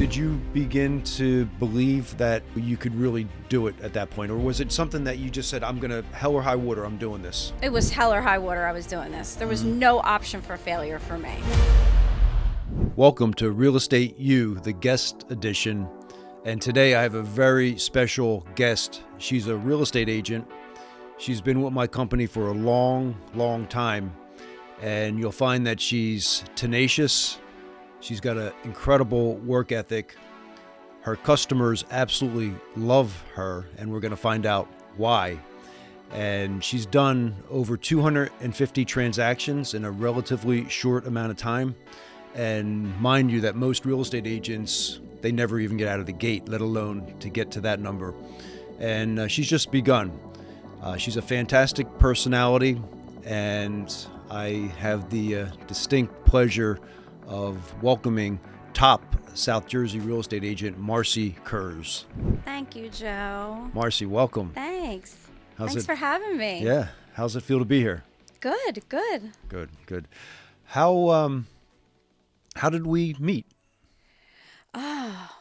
Did you begin to believe that you could really do it at that point? Or was it something that you just said, I'm going to, hell or high water, I'm doing this? It was hell or high water I was doing this. There was no option for failure for me. Welcome to Real Estate U, the guest edition. And today I have a very special guest. She's a real estate agent. She's been with my company for a long, long time. And you'll find that she's tenacious. She's got an incredible work ethic. Her customers absolutely love her, and we're going to find out why. And she's done over 250 transactions in a relatively short amount of time. And mind you that most real estate agents, they never even get out of the gate, let alone to get to that number. And she's just begun. She's a fantastic personality, and I have the distinct pleasure of welcoming top South Jersey real estate agent Marcy Kurz. Thank you, Joe. Marcy, welcome. Thanks. How's for having me. Yeah. How's it feel to be here? Good. Good. How did we meet? Oh,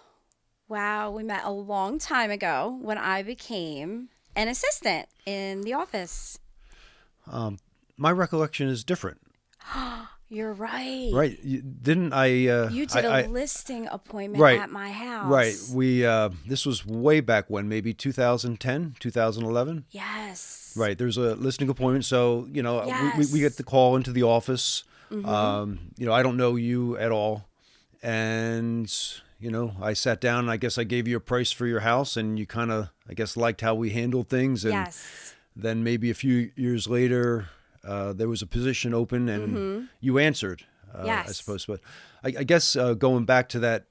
wow. We met a long time ago when I became an assistant in the office. My recollection is different. You're right. Right. Didn't I? You did a listing appointment at my house. Right. We, this was way back when, maybe 2010, 2011. Yes. Right. There's a listing appointment. So, Yes. we get the call into the office. Mm-hmm. I don't know you at all. And, I sat down and I guess I gave you a price for your house and you kind of, I guess, liked how we handled things. And Yes. then maybe a few years later, there was a position open and you answered, Yes. I suppose. But I guess going back to that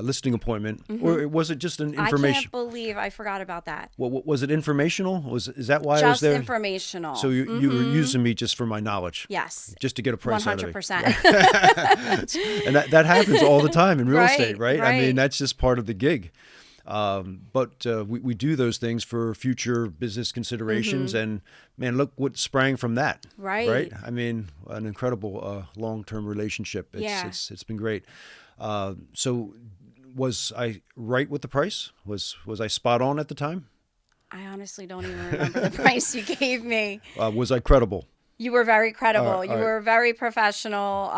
listing appointment, or was it just an information? I can't believe I forgot about that. What was it informational? Is that why I was there? Just informational. So you were using me just for my knowledge? Yes. Just to get a price out of me. 100%. And that happens all the time in real Right, estate, right? I right. mean, that's just part of the gig. But we do those things for future business considerations. And man, look what sprang from that. Right. I mean, an incredible long-term relationship. It's been great. So was I right with the price? Was I spot on at the time? I honestly don't even remember the price you gave me. Was I credible? You were very credible. All right. You were very professional.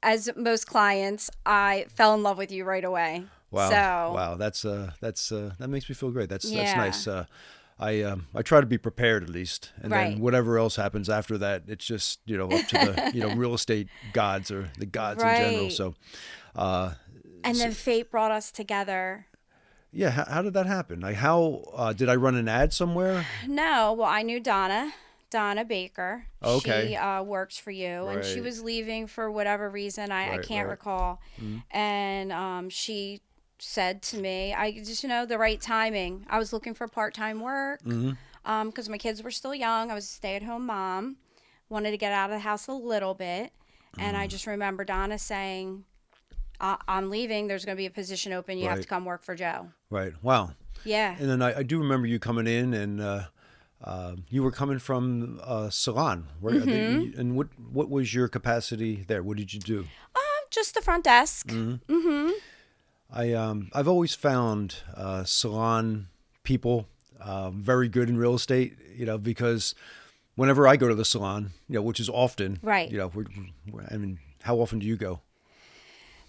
As most clients, I fell in love with you right away. Wow. That makes me feel great. That's nice. I try to be prepared at least, and Right. then whatever else happens after that, it's just up to the real estate gods or the gods in general. Right. So, And then fate brought us together. yeah, how did that happen? Like, how did I run an ad somewhere? No, well, I knew Donna Baker. Okay. She works for you, and she Right. was leaving for whatever reason. I can't recall. And she said to me, I just, the right timing. I was looking for part-time work because my kids were still young. I was a stay-at-home mom, wanted to get out of the house a little bit. And I just remember Donna saying, I'm leaving. There's going to be a position open. You have to come work for Joe. Right. Wow. Yeah. And then I do remember you coming in, and you were coming from Salon. And what was your capacity there? What did you do? Just the front desk. I've always found salon people very good in real estate, because whenever I go to the salon, which is often, Right. How often do you go?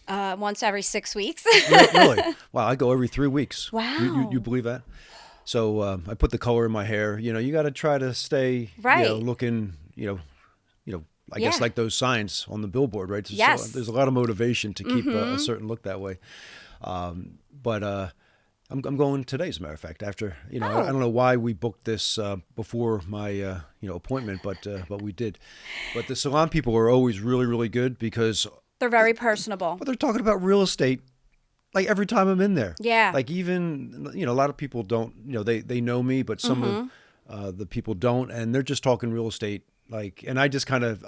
Once every 6 weeks. Really? Wow, I go every 3 weeks. Wow. You believe that? So I put the color in my hair. You got to try to stay, Right. looking, I guess like those signs on the billboard, right? Yes. There's a lot of motivation to keep a certain look that way. But I'm going today, as a matter of fact. After I don't know why we booked this before my appointment, but we did. But the salon people are always really, really good because They're very personable. they're talking about real estate like every time I'm in there. Yeah. Like even a lot of people don't they know me, but some of the people don't, and they're just talking real estate. Like, and I just kind of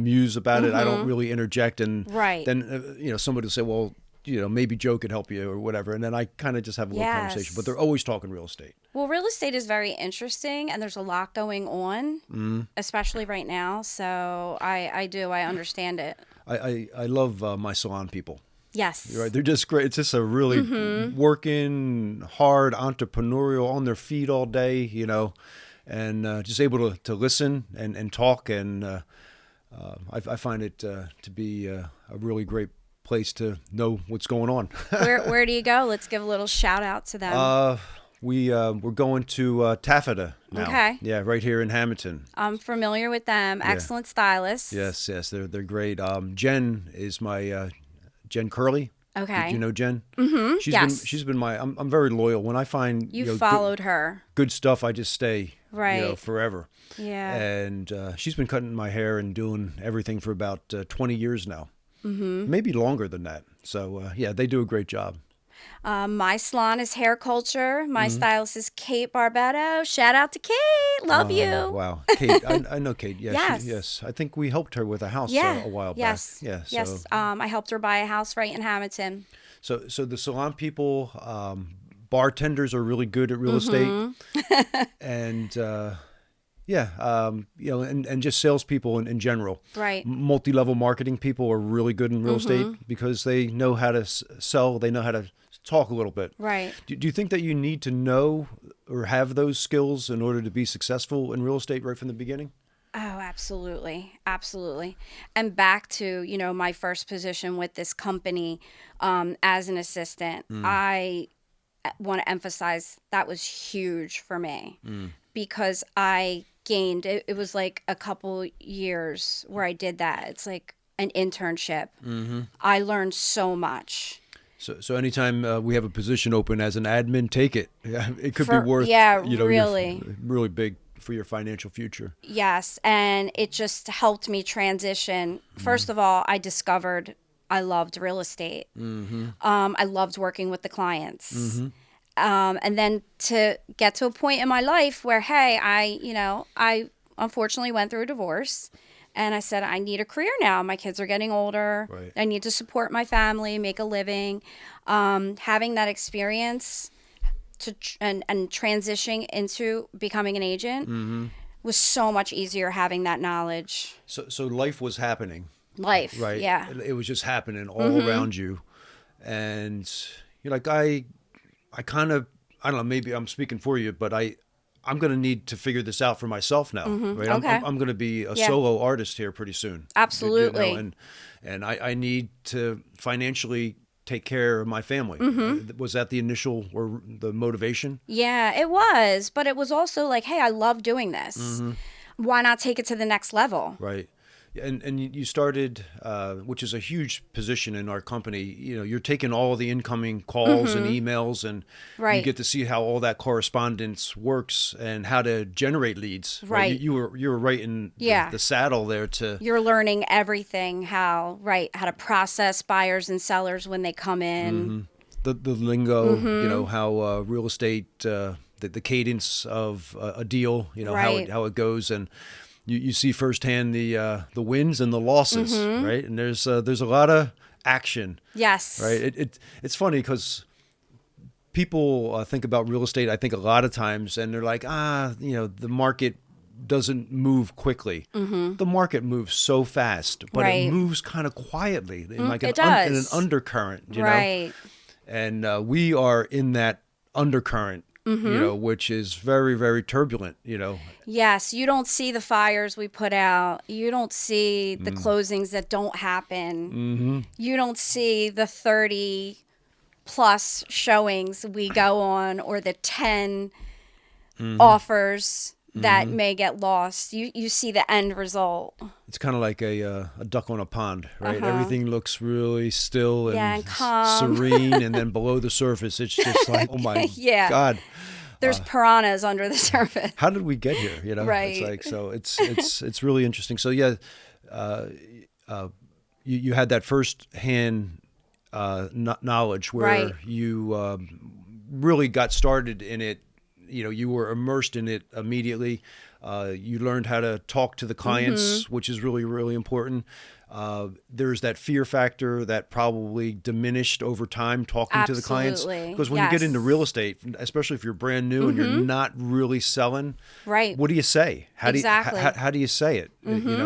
muse about it. I don't really interject, and Right. then somebody will say, well, maybe Joe could help you or whatever. And then I kind of just have a little conversation, but they're always talking real estate. Well, real estate is very interesting, and there's a lot going on, especially right now. So I understand it. I love my salon people. Yes. Right. They're just great. It's just a really working hard entrepreneurial on their feet all day, and just able to listen and talk. And I find it to be a really great place to know what's going on. Where do you go? Let's give a little shout out to them. We're going to Taffeta now. Okay. Yeah, right here in Hamilton. I'm familiar with them. Excellent stylists. Yes, they're great. Jen is my Jen Curley. Okay. Do you know Jen? Mm-hmm. She's been my. I'm very loyal. When I find followed her. Good stuff, I just stay. Right. Forever. Yeah. And she's been cutting my hair and doing everything for about 20 years now. Maybe longer than that. So they do a great job. My salon is Hair Culture. My stylist is Kate Barbetto. Shout out to Kate. Love you. Wow. Kate, I know Kate. Yeah, yes. I think we helped her with a house a while back. Yeah. Yes. I helped her buy a house right in Hamilton. So the salon people, bartenders are really good at real estate. And, and just salespeople in general. Right. Multi-level marketing people are really good in real estate because they know how to sell. They know how to talk a little bit. Right. Do you think that you need to know or have those skills in order to be successful in real estate right from the beginning? Oh, absolutely. Absolutely. And back to, my first position with this company as an assistant, I want to emphasize that was huge for me because I gained, it was like a couple years where I did that. It's like an internship. I learned so much. So anytime we have a position open as an admin, take it. It could be worth, really big for your financial future. Yes, and it just helped me transition. First of all, I discovered I loved real estate. I loved working with the clients. And then to get to a point in my life where, hey, I unfortunately went through a divorce. And I said, I need a career now. My kids are getting older. Right. I need to support my family, make a living. Having that experience and transitioning into becoming an agent was so much easier having that knowledge. So life was happening. Life, right? Yeah. It was just happening all around you. And you're like, I kind of, I don't know, maybe I'm speaking for you, but I'm going to need to figure this out for myself now. Right? Okay. I'm going to be a solo artist here pretty soon. Absolutely. And I need to financially take care of my family. Was that the initial or the motivation? Yeah, it was. But it was also like, hey, I love doing this. Why not take it to the next level? Right. And you started, which is a huge position in our company. You're taking all of the incoming calls and emails, and you get to see how all that correspondence works and how to generate leads. Right. You were right in the saddle there. You're learning everything, how to process buyers and sellers when they come in. The lingo, how real estate, the cadence of a deal, how it goes, and you see firsthand the wins and the losses, right? And there's a lot of action. Yes. Right. It's funny because people think about real estate, I think a lot of times, and they're like, the market doesn't move quickly. The market moves so fast, but it moves kind of quietly, in like in an undercurrent, you know? And we are in that undercurrent. Which is very, very turbulent, Yes, you don't see the fires we put out. You don't see the closings that don't happen. You don't see the 30 plus showings we go on or the 10 offers that may get lost. You see the end result. It's kind of like a duck on a pond, right? Everything looks really still and calm. Serene, and then below the surface, it's just like, oh my God. There's piranhas under the surface. How did we get here? Right. It's like, so it's really interesting. So you had that first-hand knowledge where you really got started in it. You were immersed in it immediately. You learned how to talk to the clients, which is really, really important. There's that fear factor that probably diminished over time talking to the clients. Because when you get into real estate, especially if you're brand new and you're not really selling, what do you say? How do you say it?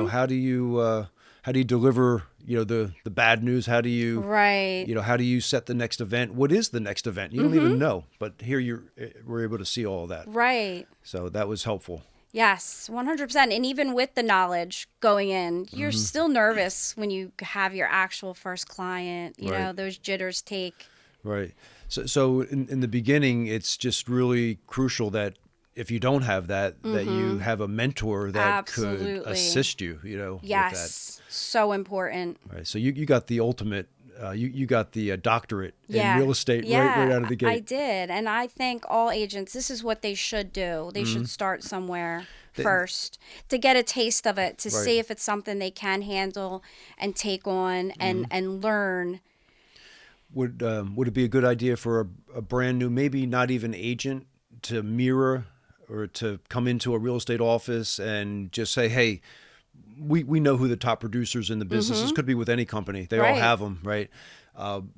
How do you deliver the bad news? How do you, right. How do you set the next event? What is the next event? You don't even know, but here we're able to see all of that. Right. So that was helpful. Yes, 100%. And even with the knowledge going in, you're still nervous when you have your actual first client. You know, those jitters take. Right. So in the beginning, it's just really crucial that if you don't have that, that you have a mentor that could assist you, Yes, with that. So important. Right. So you got the ultimate, you got the doctorate in real estate right out of the gate. I did. And I think all agents, this is what they should do. They should start somewhere first to get a taste of it, to see if it's something they can handle and take on and learn. Would it be a good idea for a brand new, maybe not even agent, to mirror or to come into a real estate office and just say, hey, we know who the top producers in the business is. Could be with any company. They all have them, right?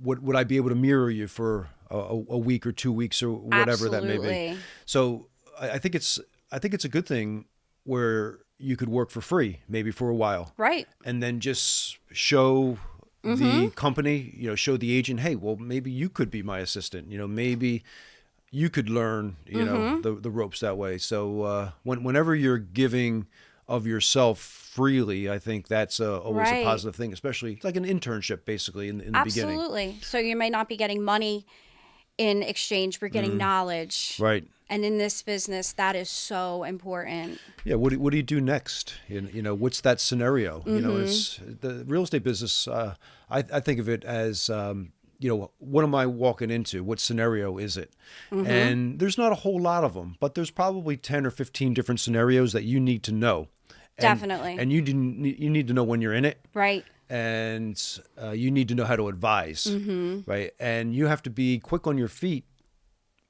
Would I be able to mirror you for a week or 2 weeks or whatever that may be? So I think it's a good thing where you could work for free, maybe for a while. Right. And then just show the company, show the agent, hey, well, maybe you could be my assistant. Maybe you could learn, the ropes that way. So whenever you're giving of yourself freely, I think that's always a positive thing, especially it's like an internship, basically, in the beginning. Absolutely. So you may not be getting money in exchange for getting knowledge. Right. And in this business, that is so important. Yeah. What do you do next? What's that scenario? It's the real estate business. I think of it as, what am I walking into? What scenario is it? And there's not a whole lot of them, but there's probably 10 or 15 different scenarios that you need to know. Definitely. And you need to know when you're in it. Right. And you need to know how to advise. Right. And you have to be quick on your feet,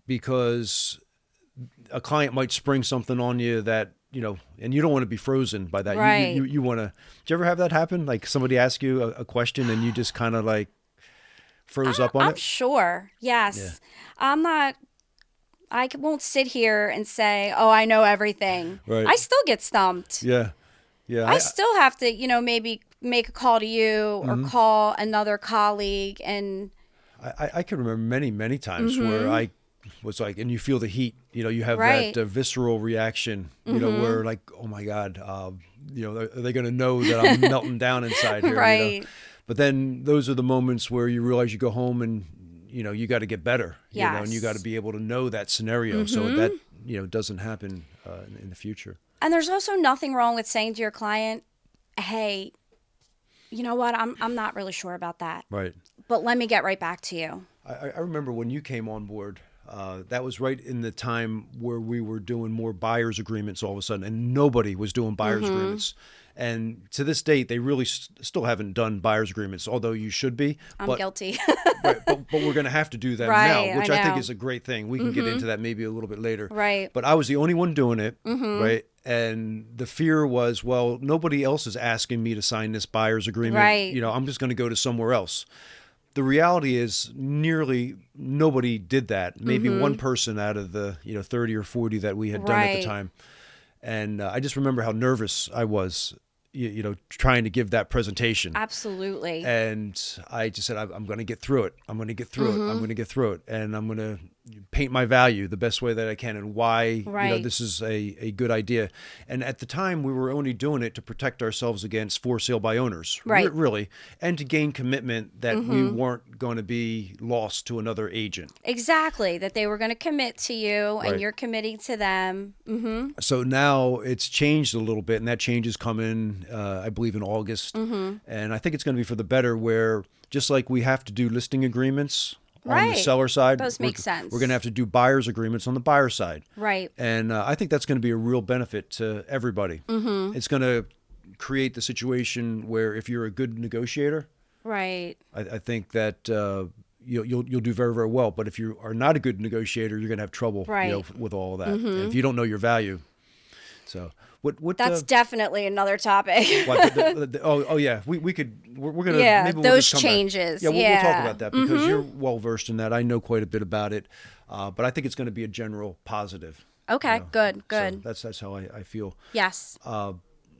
because a client might spring something on you that, and you don't want to be frozen by that. Right. You want to, do you ever have that happen? Like somebody asks you a question and you just kind of like froze up on it? I'm sure. Yes. Yeah. I won't sit here and say, oh, I know everything. Right. I still get stumped. Yeah. Yeah. I still have to, maybe make a call to you or call another colleague. And I can remember many, many times where I was like, and you feel the heat, you have that visceral reaction, where like, oh my God, are they going to know that I'm melting down inside here? Right. But then those are the moments where you realize you go home and, you got to get better, and you got to be able to know that scenario so that, doesn't happen in the future. And there's also nothing wrong with saying to your client, hey, you know what? I'm not really sure about that. Right. But let me get right back to you. I remember when you came on board, that was right in the time where we were doing more buyer's agreements all of a sudden, and nobody was doing buyer's agreements. And to this date, they really still haven't done buyer's agreements, although you should be. I'm guilty. but we're going to have to do that now, which I think is a great thing. We can get into that maybe a little bit later. Right. But I was the only one doing it, right? And the fear was, well, nobody else is asking me to sign this buyer's agreement. Right. I'm just going to go to somewhere else. The reality is nearly nobody did that. Maybe one person out of the 30 or 40 that we had done at the time. And I just remember how nervous I was, trying to give that presentation. Absolutely. And I just said, I'm going to get through it. I'm going to get through it. I'm going to get through it. And I'm going to paint my value the best way that I can, and why this is a good idea. And at the time, we were only doing it to protect ourselves against for sale by owners, really, and to gain commitment that we weren't going to be lost to another agent. Exactly, that they were going to commit to you, and you're committing to them. So now it's changed a little bit, and that change is coming, I believe, in August. And I think it's going to be for the better, where just like we have to do listing agreements on the seller side, those make sense. We're going to have to do buyer's agreements on the buyer side. Right. And I think that's going to be a real benefit to everybody. It's going to create the situation where if you're a good negotiator, I think that you'll do very, very well. But if you are not a good negotiator, you're going to have trouble with all that. And if you don't know your value. So what that's definitely another topic. Yeah, we could. We're gonna maybe those changes. We'll talk about that because you're well versed in that. I know quite a bit about it, but I think it's going to be a general positive. Okay, good. So that's how I feel. Yes.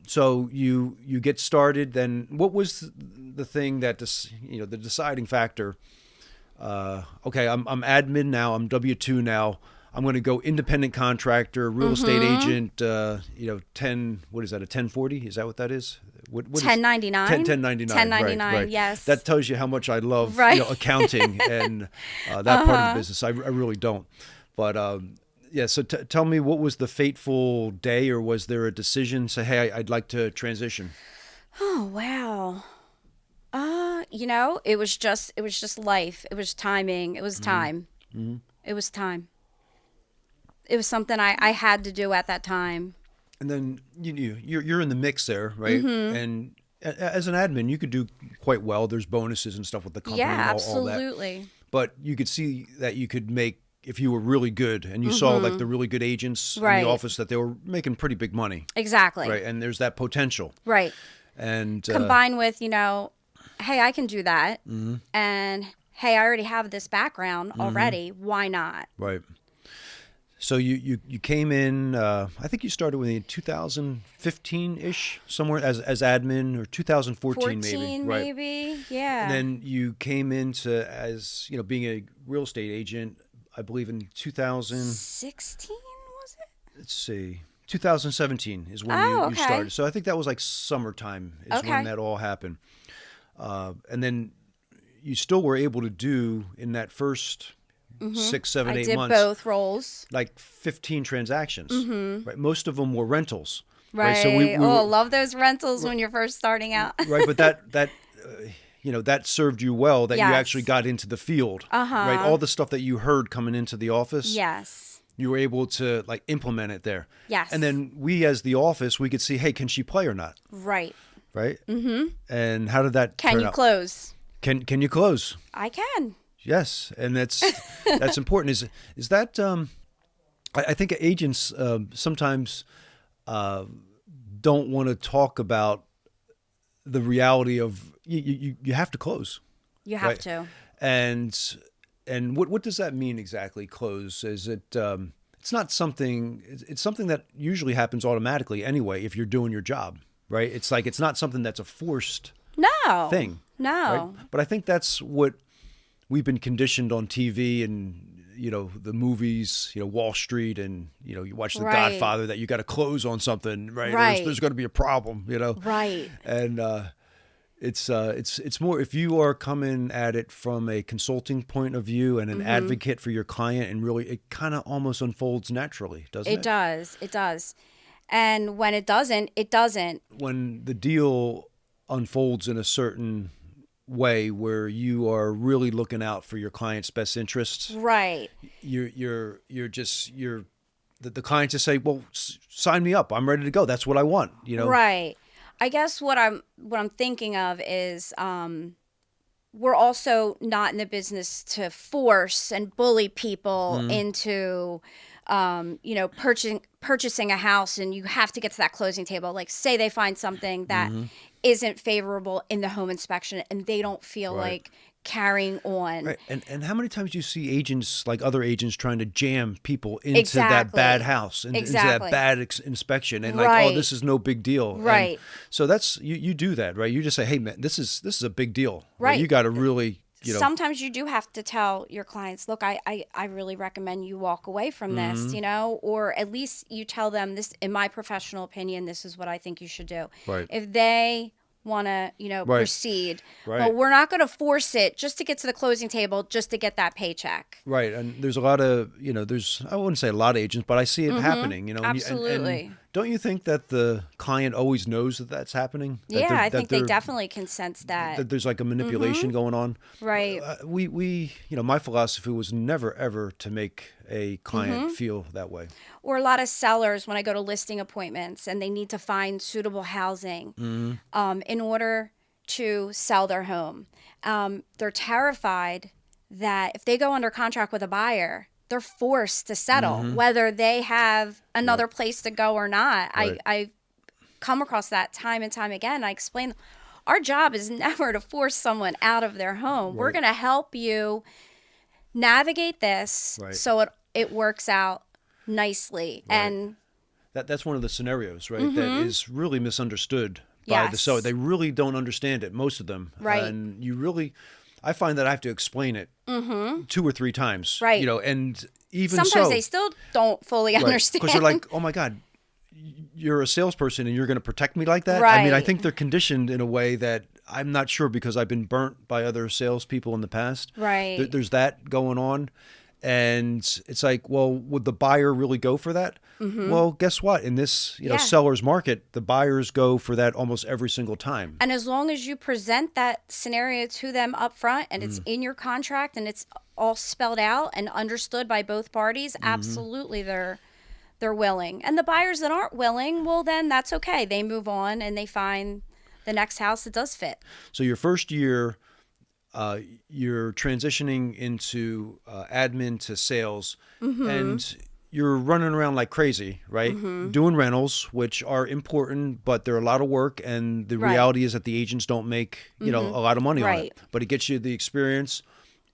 So you get started. Then what was the thing that the deciding factor? Okay, I'm admin now. I'm W-2 now. I'm going to go independent contractor, real estate agent. 10. What is that? A 1040? Is that what that is? What 1099. 1099. 1099. Right. Yes. That tells you how much I love accounting and that part of the business. I really don't. But yeah. So tell me, what was the fateful day, or was there a decision? Say, hey, I'd like to transition. Oh wow. It was just life. It was timing. It was time. Mm-hmm. It was time. It was something I had to do at that time. And then you're in the mix there, right? And as an admin, you could do quite well. There's bonuses and stuff with the company. Yeah, and all that. absolutely. But you could see that you could make, if you were really good, and you saw like the really good agents in the office, that they were making pretty big money. Exactly. Right, and there's that potential. Right. And combined with, hey, I can do that, and hey, I already have this background already. Why not? Right. So you came in. I think you started in 2015-ish, somewhere as admin, or 2014 maybe. Right. Maybe, yeah. And then you came into as being a real estate agent, I believe in 2016, was it? Let's see. 2017 is when you started. So I think that was like summertime is when that all happened. And then you still were able to do in that first 6, 7, 8 months. I did both roles. Like 15 transactions. Right. Most of them were rentals. Right. So we love those rentals when you're first starting out. Right. But that served you well, that you actually got into the field. Right. All the stuff that you heard coming into the office. Yes. You were able to implement it there. Yes. And then we, as the office, we could see, hey, can she play or not? Right. Right. And how did that turn out? Can you close? Can you close? I can. Yes, and that's important. Is that I think agents sometimes don't want to talk about the reality of you have to close. You have to. And what does that mean exactly? Close? Is it? It's not something. It's something that usually happens automatically anyway if you're doing your job, right? It's like it's not something that's a forced thing. No. Right? But I think that's what we've been conditioned on TV and the movies, Wall Street, and you watch The Godfather, that you got to close on something, right? There's going to be a problem, Right. And it's more if you are coming at it from a consulting point of view and an advocate for your client, and really it kind of almost unfolds naturally, doesn't it? It does. And when it doesn't, it doesn't. When the deal unfolds in a certain way where you are really looking out for your client's best interests, right? The clients just say, well, sign me up, I'm ready to go, that's what I want, Right. I guess what I'm thinking of is we're also not in the business to force and bully people into purchasing a house, and you have to get to that closing table. Like, say they find something that isn't favorable in the home inspection, and they don't feel like carrying on. Right. And how many times do you see agents, like other agents, trying to jam people into that bad house, into that bad inspection, and like, oh, this is no big deal. Right. And so that's you do that, right? You just say, hey man, this is a big deal. Right. You got to really. Sometimes you do have to tell your clients, look, I really recommend you walk away from this, or at least you tell them this, in my professional opinion, this is what I think you should do. Right. If they want to, proceed, but we're not going to force it just to get to the closing table, just to get that paycheck. Right. And there's a lot of, I wouldn't say a lot of agents, but I see it happening, Absolutely. And don't you think that the client always knows that that's happening? Yeah, I think they definitely can sense that. That there's like a manipulation going on. Right. We my philosophy was never, ever to make a client feel that way. Or a lot of sellers, when I go to listing appointments and they need to find suitable housing in order to sell their home, they're terrified that if they go under contract with a buyer, they're forced to settle, whether they have another place to go or not. Right. I come across that time and time again. I explain, our job is never to force someone out of their home. Right. We're going to help you navigate this so it works out nicely. Right. And That's one of the scenarios, right? That is really misunderstood by the seller. They really don't understand it, most of them. Right. And I find that I have to explain it 2 or 3 times. Right. And even sometimes they still don't fully understand. Because they're like, oh my God, you're a salesperson and you're going to protect me like that? Right. I mean, I think they're conditioned in a way that I'm not sure, because I've been burnt by other salespeople in the past. Right. There's that going on. And it's like, well, would the buyer really go for that? Well, guess what? In this seller's market, the buyers go for that almost every single time. And as long as you present that scenario to them up front and it's in your contract and it's all spelled out and understood by both parties, absolutely they're willing. And the buyers that aren't willing, well, then that's okay. They move on and they find the next house that does fit. So your first year, you're transitioning into admin to sales, and you're running around like crazy, right? Doing rentals, which are important, but they're a lot of work. And the reality is that the agents don't make, a lot of money on it. But it gets you the experience,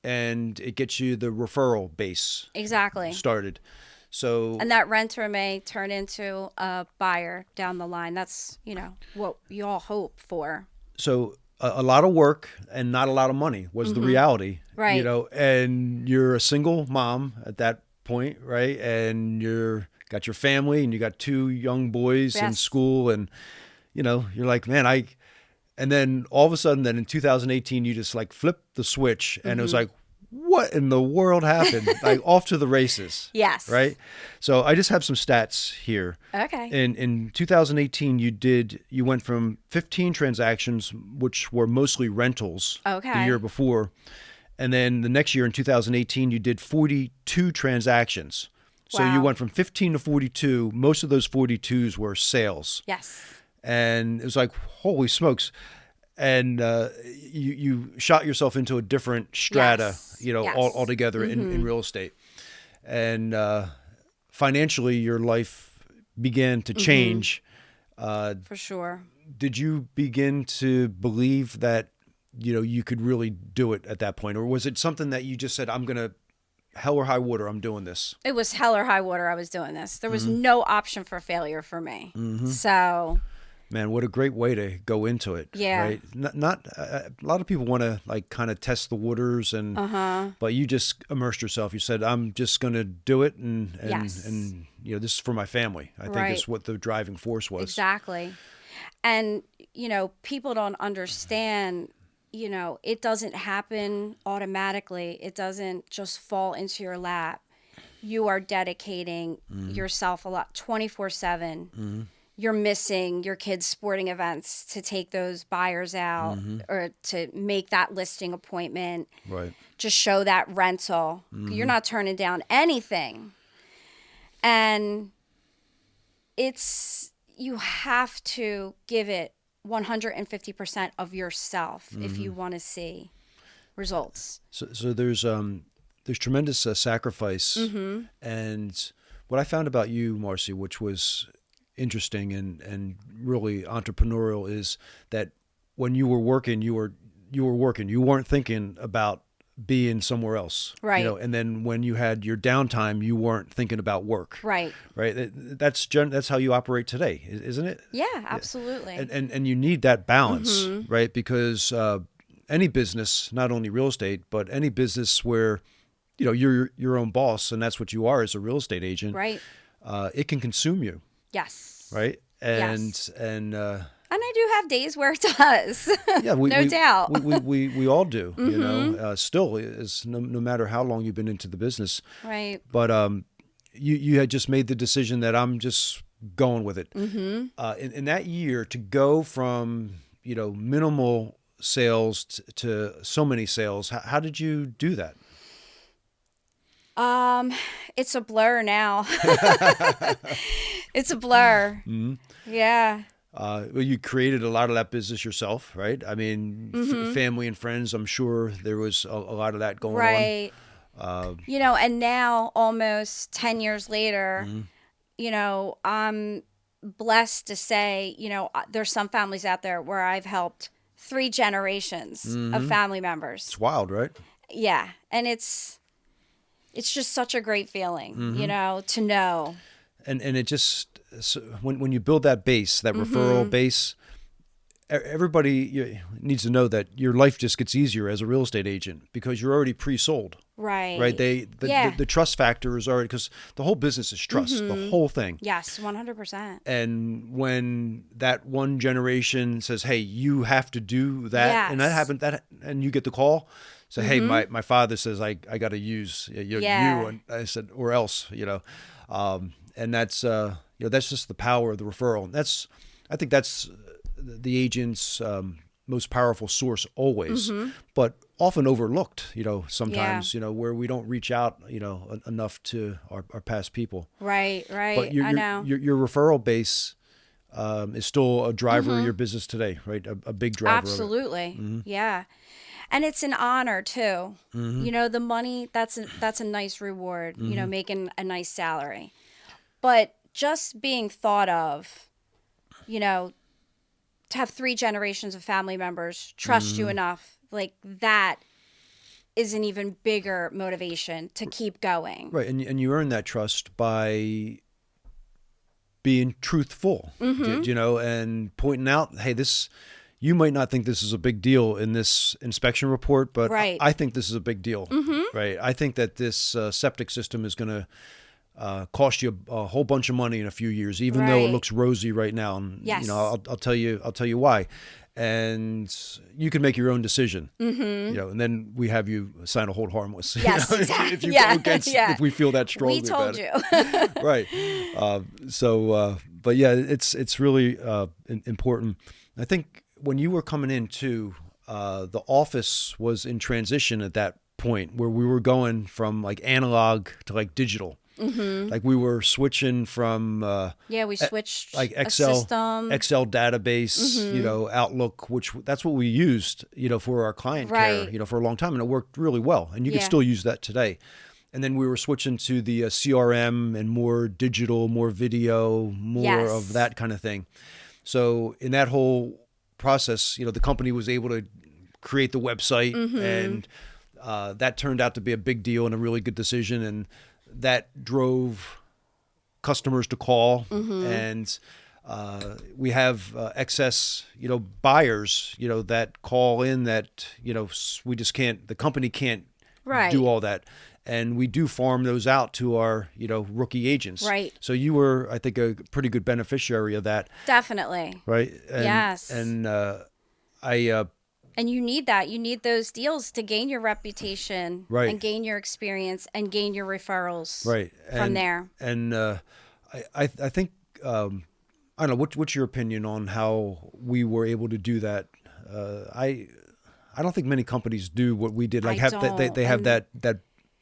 and it gets you the referral base started. So, and that renter may turn into a buyer down the line. That's, what you all hope for. So a lot of work and not a lot of money was the reality, right? And you're a single mom at that point, right? And got your family, and you got 2 young boys in school, and you're like, man, and then all of a sudden, then in 2018, you just like flipped the switch, and it was like, what in the world happened? Like off to the races. Yes. Right. So I just have some stats here. Okay. In 2018, you went from 15 transactions, which were mostly rentals the year before. And then the next year in 2018, you did 42 transactions. So you went from 15 to 42. Most of those 42s were sales. Yes. And it was like, holy smokes. And you shot yourself into a different strata, altogether in real estate. And financially, your life began to change. For sure. Did you begin to believe that, you could really do it at that point? Or was it something that you just said, I'm going to, hell or high water, I'm doing this? It was hell or high water, I was doing this. There was no option for failure for me. So... Man, what a great way to go into it. Yeah. Right? Not a lot of people want to like kind of test the waters, and but you just immersed yourself. You said, I'm just going to do it, and this is for my family. I think is what the driving force was. Exactly. And people don't understand, it doesn't happen automatically. It doesn't just fall into your lap. You are dedicating yourself a lot 24/7. You're missing your kids' sporting events to take those buyers out or to make that listing appointment. Right. Just show that rental. You're not turning down anything. And you have to give it 150% of yourself if you want to see results. So there's tremendous sacrifice. And what I found about you, Marcy, which was interesting and really entrepreneurial, is that when you were working, you were working. You weren't thinking about being somewhere else, right? And then when you had your downtime, you weren't thinking about work, right? That's how you operate today, isn't it? Yeah, absolutely. And you need that balance, right? Because any business, not only real estate, but any business where you're your own boss, and that's what you are as a real estate agent, right? It can consume you. Yes. Right. And I do have days where it does. Yeah, no doubt. we all do. Still is no matter how long you've been into the business. Right. But you had just made the decision that I'm just going with it. In that year, to go from minimal sales to so many sales, how did you do that? It's a blur now. It's a blur. Yeah. Well, you created a lot of that business yourself, right? I mean, family and friends, I'm sure there was a lot of that going on. Right. And now almost 10 years later, I'm blessed to say, there's some families out there where I've helped 3 generations of family members. It's wild, right? Yeah. And it's just such a great feeling, to know. And it just, so when you build that base, that referral base, everybody needs to know that your life just gets easier as a real estate agent because you're already pre-sold. Right. The trust factor is already, because the whole business is trust, the whole thing. Yes, 100%. And when that one generation says, "Hey, you have to do that," and that happened, and you get the call, say, "Hey, my father says I got to use you," and I said, "Or else," and that's that's just the power of the referral. And I think that's the agent's most powerful source always, but often overlooked, sometimes, where we don't reach out, enough to our past people. Right. But I know. Your referral base is still a driver of your business today, right? A big driver. Absolutely. Yeah. And it's an honor too. The money, that's a nice reward, making a nice salary. But just being thought of, to have 3 generations of family members trust you enough, like that is an even bigger motivation to keep going. Right. And you earn that trust by being truthful, and pointing out, hey, you might not think this is a big deal in this inspection report, but I think this is a big deal, right? I think that this septic system is going to cost you a whole bunch of money in a few years, even though it looks rosy right now. And I'll tell you why, and you can make your own decision. And then we have you sign a hold harmless. Yes, exactly. If you go against, if we feel that strongly. We told you. Right. But yeah, it's really important. I think when you were coming in too, the office was in transition at that point where we were going from like analog to like digital. Like we were switching from we switched like Excel database, Outlook, which that's what we used, for our client care, for a long time, and it worked really well. And you can still use that today. And then we were switching to the CRM and more digital, more video, more of that kind of thing. So in that whole process, the company was able to create the website, and that turned out to be a big deal and a really good decision. And that drove customers to call, and we have excess, buyers, that call in that, we just can't, the company can't do all that. And we do farm those out to our, rookie agents. Right. So you were, I think, a pretty good beneficiary of that. Definitely. Right. And, yes. And and you need that. You need those deals to gain your reputation, and gain your experience, and gain your referrals, from there. And I think I don't know, what's your opinion on how we were able to do that? I don't think many companies do what we did. Like they have that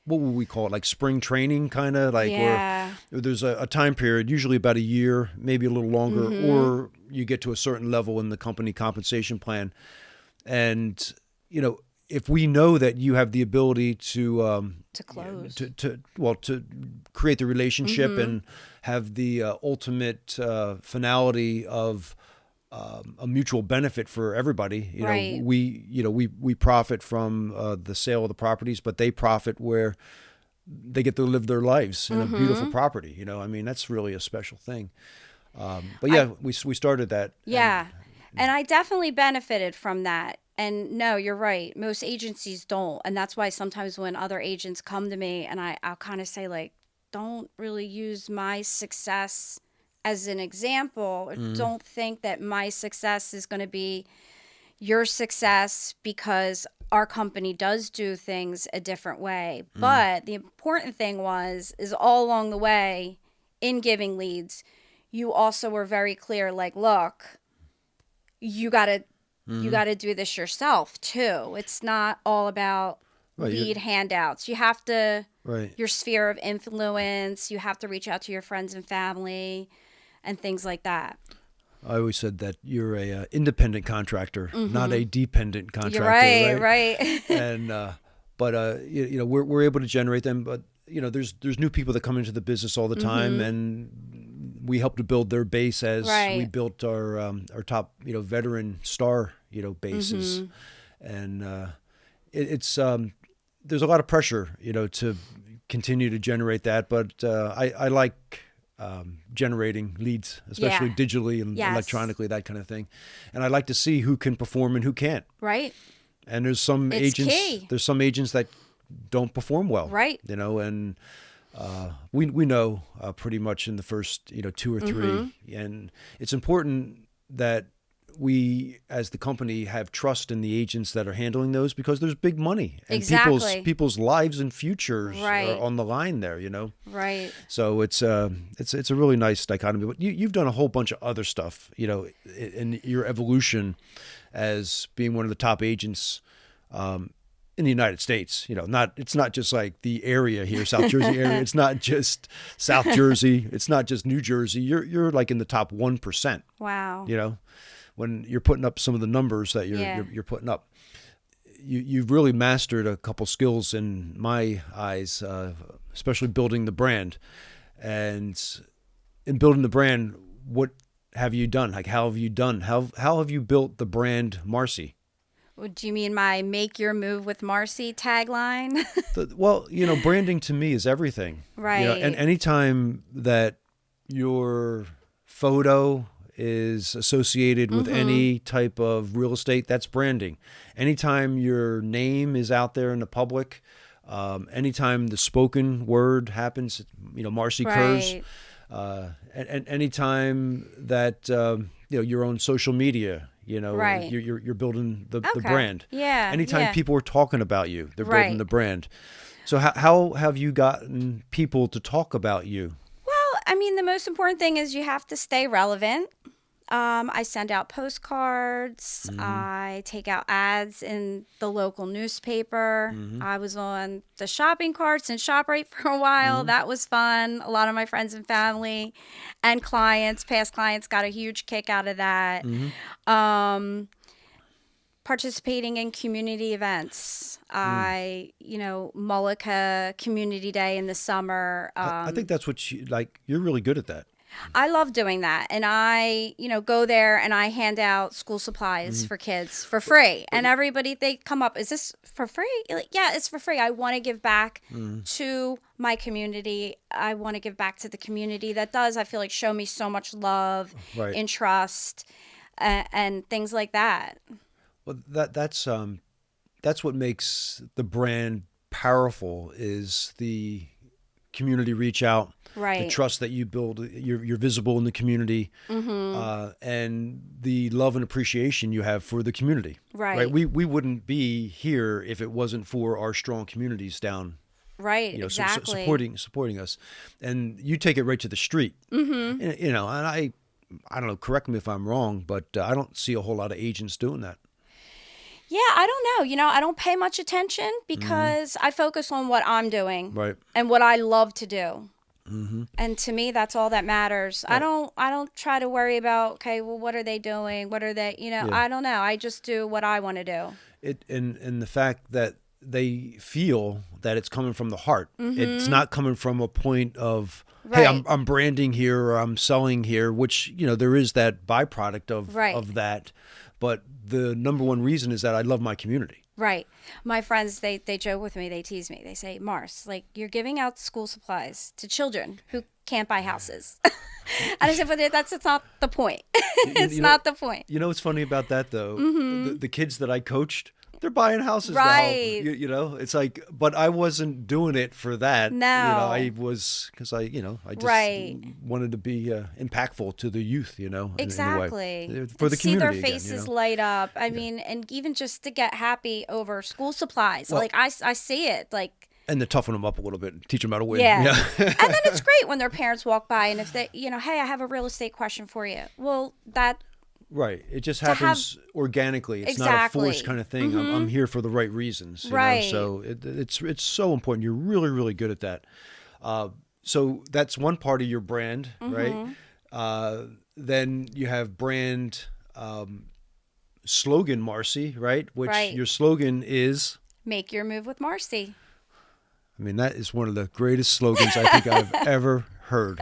what would we call it? Like spring training, kind of like where there's a time period, usually about a year, maybe a little longer, or you get to a certain level in the company compensation plan. And, if we know that you have the ability to close, to create the relationship and have the ultimate finality of a mutual benefit for everybody, we profit from the sale of the properties, but they profit where they get to live their lives in a beautiful property. That's really a special thing. But we started that. Yeah. And I definitely benefited from that. And no, you're right. Most agencies don't. And that's why sometimes when other agents come to me and I'll kind of say, like, don't really use my success as an example. Or don't think that my success is going to be your success because our company does do things a different way. But the important thing is all along the way in giving leads, you also were very clear, like, look, you got to do this yourself too. It's not all about lead handouts. You have to, your sphere of influence, you have to reach out to your friends and family and things like that. I always said that you're a independent contractor, not a dependent contractor. You're right. And but we're able to generate them. But there's new people that come into the business all the time, and we help to build their base as we built our top veteran star bases, and it's there's a lot of pressure to continue to generate that. But I like generating leads, especially digitally and electronically, that kind of thing. And I like to see who can perform and who can't. Right. And there's some agents that don't perform well. Right. And we know pretty much in the first 2 or 3, and it's important that we as the company have trust in the agents that are handling those, because there's big money and people's lives and futures are on the line there, Right. So it's a really nice dichotomy. But you've done a whole bunch of other stuff, in your evolution as being one of the top agents in the United States. It's not just like the area here, South Jersey area. It's not just South Jersey. It's not just New Jersey. You're like in the top 1%. Wow. When you're putting up some of the numbers that you're putting up, you've really mastered a couple skills in my eyes, especially building the brand. And in building the brand, what have you done? Like, how have you done? How have you built the brand Marcy? Do you mean my "Make Your Move with Marcy" tagline? Branding to me is everything. Right. And anytime that your photo is associated with any type of real estate, that's branding. Anytime your name is out there in the public, anytime the spoken word happens, Marcy Kurz, and anytime that you're on social media, you're building the brand. Yeah. Anytime people are talking about you, they're building the brand. So how have you gotten people to talk about you? Well, I mean, the most important thing is you have to stay relevant. I send out postcards. I take out ads in the local newspaper. I was on the shopping carts in ShopRite for a while. That was fun. A lot of my friends and family and past clients got a huge kick out of that. Participating in community events. Mullica Community Day in the summer. I think that's what you're really good at that. I love doing that. And I, go there and I hand out school supplies for kids for free. And everybody, they come up, is this for free? Yeah, it's for free. I want to give back to my community. I want to give back to the community that does, I feel like, show me so much love and trust and things like that. Well, that's what makes the brand powerful, is the community reach out, the trust that you build. You're visible in the community, and the love and appreciation you have for the community. Right. We wouldn't be here if it wasn't for our strong communities down. Right. Exactly. Supporting us, and you take it right to the street. And I don't know. Correct me if I'm wrong, but I don't see a whole lot of agents doing that. Yeah, I don't know. I don't pay much attention because I focus on what I'm doing and what I love to do. And to me, that's all that matters. Right. I don't try to worry about, okay, well, what are they doing? What are they, I don't know. I just do what I want to do. And the fact that they feel that it's coming from the heart. It's not coming from a point of, hey, I'm branding here or I'm selling here, which, there is that byproduct of that. But the number one reason is that I love my community. Right. My friends, they joke with me. They tease me. They say, Mars, you're giving out school supplies to children who can't buy houses. And I said, but that's not the point. It's not the point. What's funny about that, though? The kids that I coached, they're buying houses now. It's like, but I wasn't doing it for that. No. I was, because I just wanted to be impactful to the youth, Exactly. In a way. For the community. See their faces light up. I mean, and even just to get happy over school supplies. Well, I see it. And to toughen them up a little bit, teach them how to win. Yeah. And then it's great when their parents walk by and if they, hey, I have a real estate question for you. Well, that. Right. It just happens organically. It's not a forced kind of thing. I'm here for the right reasons. So it's so important. You're really, really good at that. So that's one part of your brand, right? Then you have brand slogan Marcy, right? Which your slogan is? Make your move with Marcy. I mean, that is one of the greatest slogans I think I've ever heard.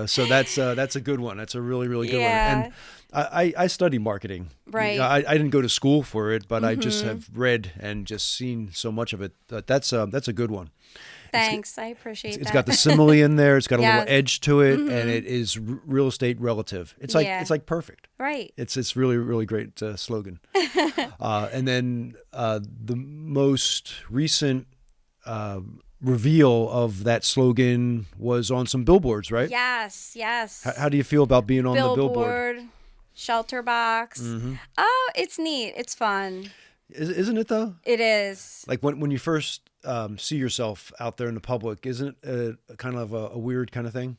So that's a good one. That's a really, really good one. And I study marketing. Right. I didn't go to school for it, but I just have read and just seen so much of it. That's a good one. Thanks. I appreciate that. It's got the simile in there. It's got a Yes. little edge to it, and it is real estate relative. It's like it's like perfect. Right. It's really, really great slogan. And then the most recent reveal of that slogan was on some billboards, right? Yes, yes. How do you feel about being on the billboard? Shelter box. Oh, it's neat. It's fun. Isn't it though? It is. Like when you first see yourself out there in the public, isn't it kind of a weird kind of thing?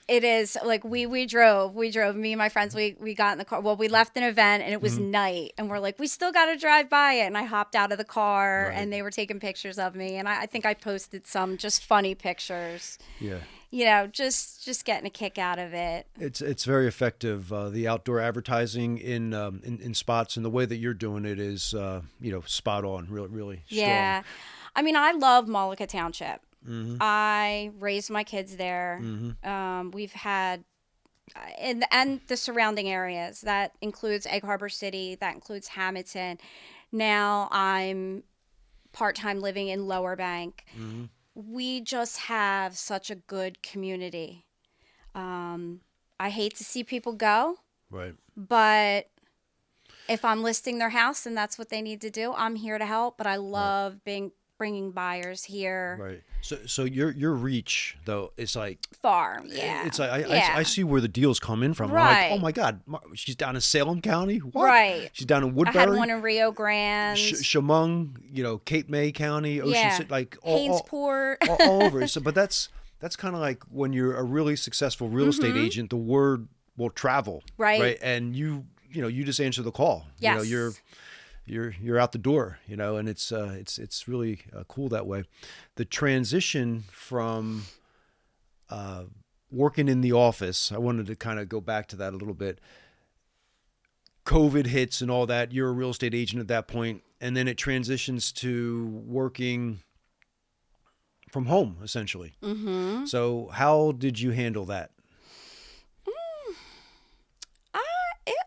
It is. Like we drove, me and my friends, we got in the car. Well, we left an event and it was night and we're like, we still got to drive by it. And I hopped out of the car and they were taking pictures of me. And I think I posted some just funny pictures. Yeah. You know, just getting a kick out of it. It's very effective. The outdoor advertising in spots, and the way that you're doing it is, spot on, really strong. Yeah. I mean, I love Mullica Township. I raised my kids there. We've had, and the surrounding areas. That includes Egg Harbor City. That includes Hamilton. Now I'm part-time living in Lower Bank. We just have such a good community. I hate to see people go. Right. But if I'm listing their house and that's what they need to do, I'm here to help. But I love bringing buyers here. Right. So your reach though is like far. Yeah. It's like I see where the deals come in from. Right. I'm like, oh my God, she's down in Salem County. What? Right. She's down in Woodbury. I had one in Rio Grande. Chemung, Cape May County, Ocean City, like Hainesport, all over. So, but that's kind of like when you're a really successful real estate agent, the word will travel. Right. And you just answer the call. Yes. You're out the door, and it's really cool that way. The transition from working in the office, I wanted to kind of go back to that a little bit. COVID hits and all that. You're a real estate agent at that point, and then it transitions to working from home, essentially. So how did you handle that?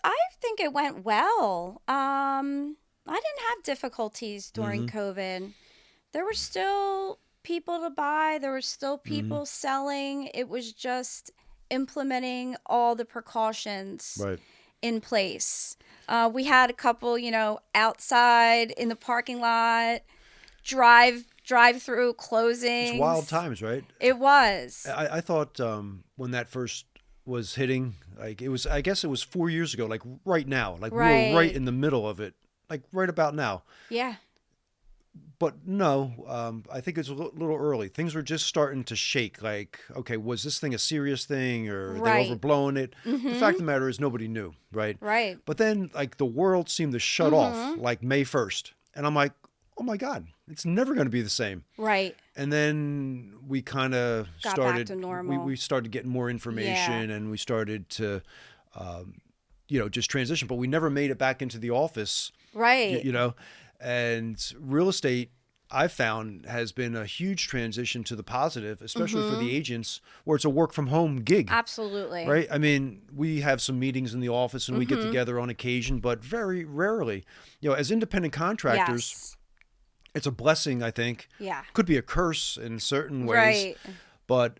I think it went well. I didn't have difficulties during COVID. There were still people to buy. There were still people selling. It was just implementing all the precautions in place. We had a couple, outside in the parking lot, drive-through closings. It's wild times, right? It was. I thought when that first was hitting, like I guess it was 4 years ago, like right now, like we were right in the middle of it. Like right about now. Yeah. But no, I think it's a little early. Things were just starting to shake. Like, okay, was this thing a serious thing or are they overblowing it? The fact of the matter is nobody knew, right? Right. But then like the world seemed to shut off like May 1st. And I'm like, oh my God, it's never going to be the same. Right. And then we kind of started, back to normal. We started getting more information and we started to, just transition, but we never made it back into the office. Right. And real estate, I've found, has been a huge transition to the positive, especially for the agents, where it's a work from home gig. Absolutely. Right. I mean, we have some meetings in the office and we get together on occasion, but very rarely, as independent contractors, it's a blessing, I think. Yeah. Could be a curse in certain ways. Right. But,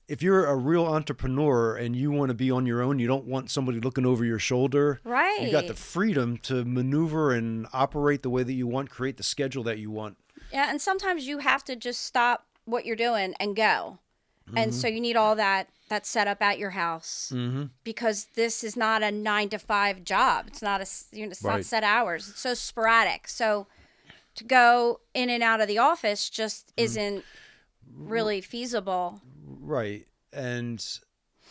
if you're a real entrepreneur and you want to be on your own, you don't want somebody looking over your shoulder. Right. You got the freedom to maneuver and operate the way that you want, create the schedule that you want. Yeah, and sometimes you have to just stop what you're doing and go. And so you need all that set up at your house because this is not a 9-to-5 job. It's not not set hours. It's so sporadic. So to go in and out of the office just isn't really feasible. Right. And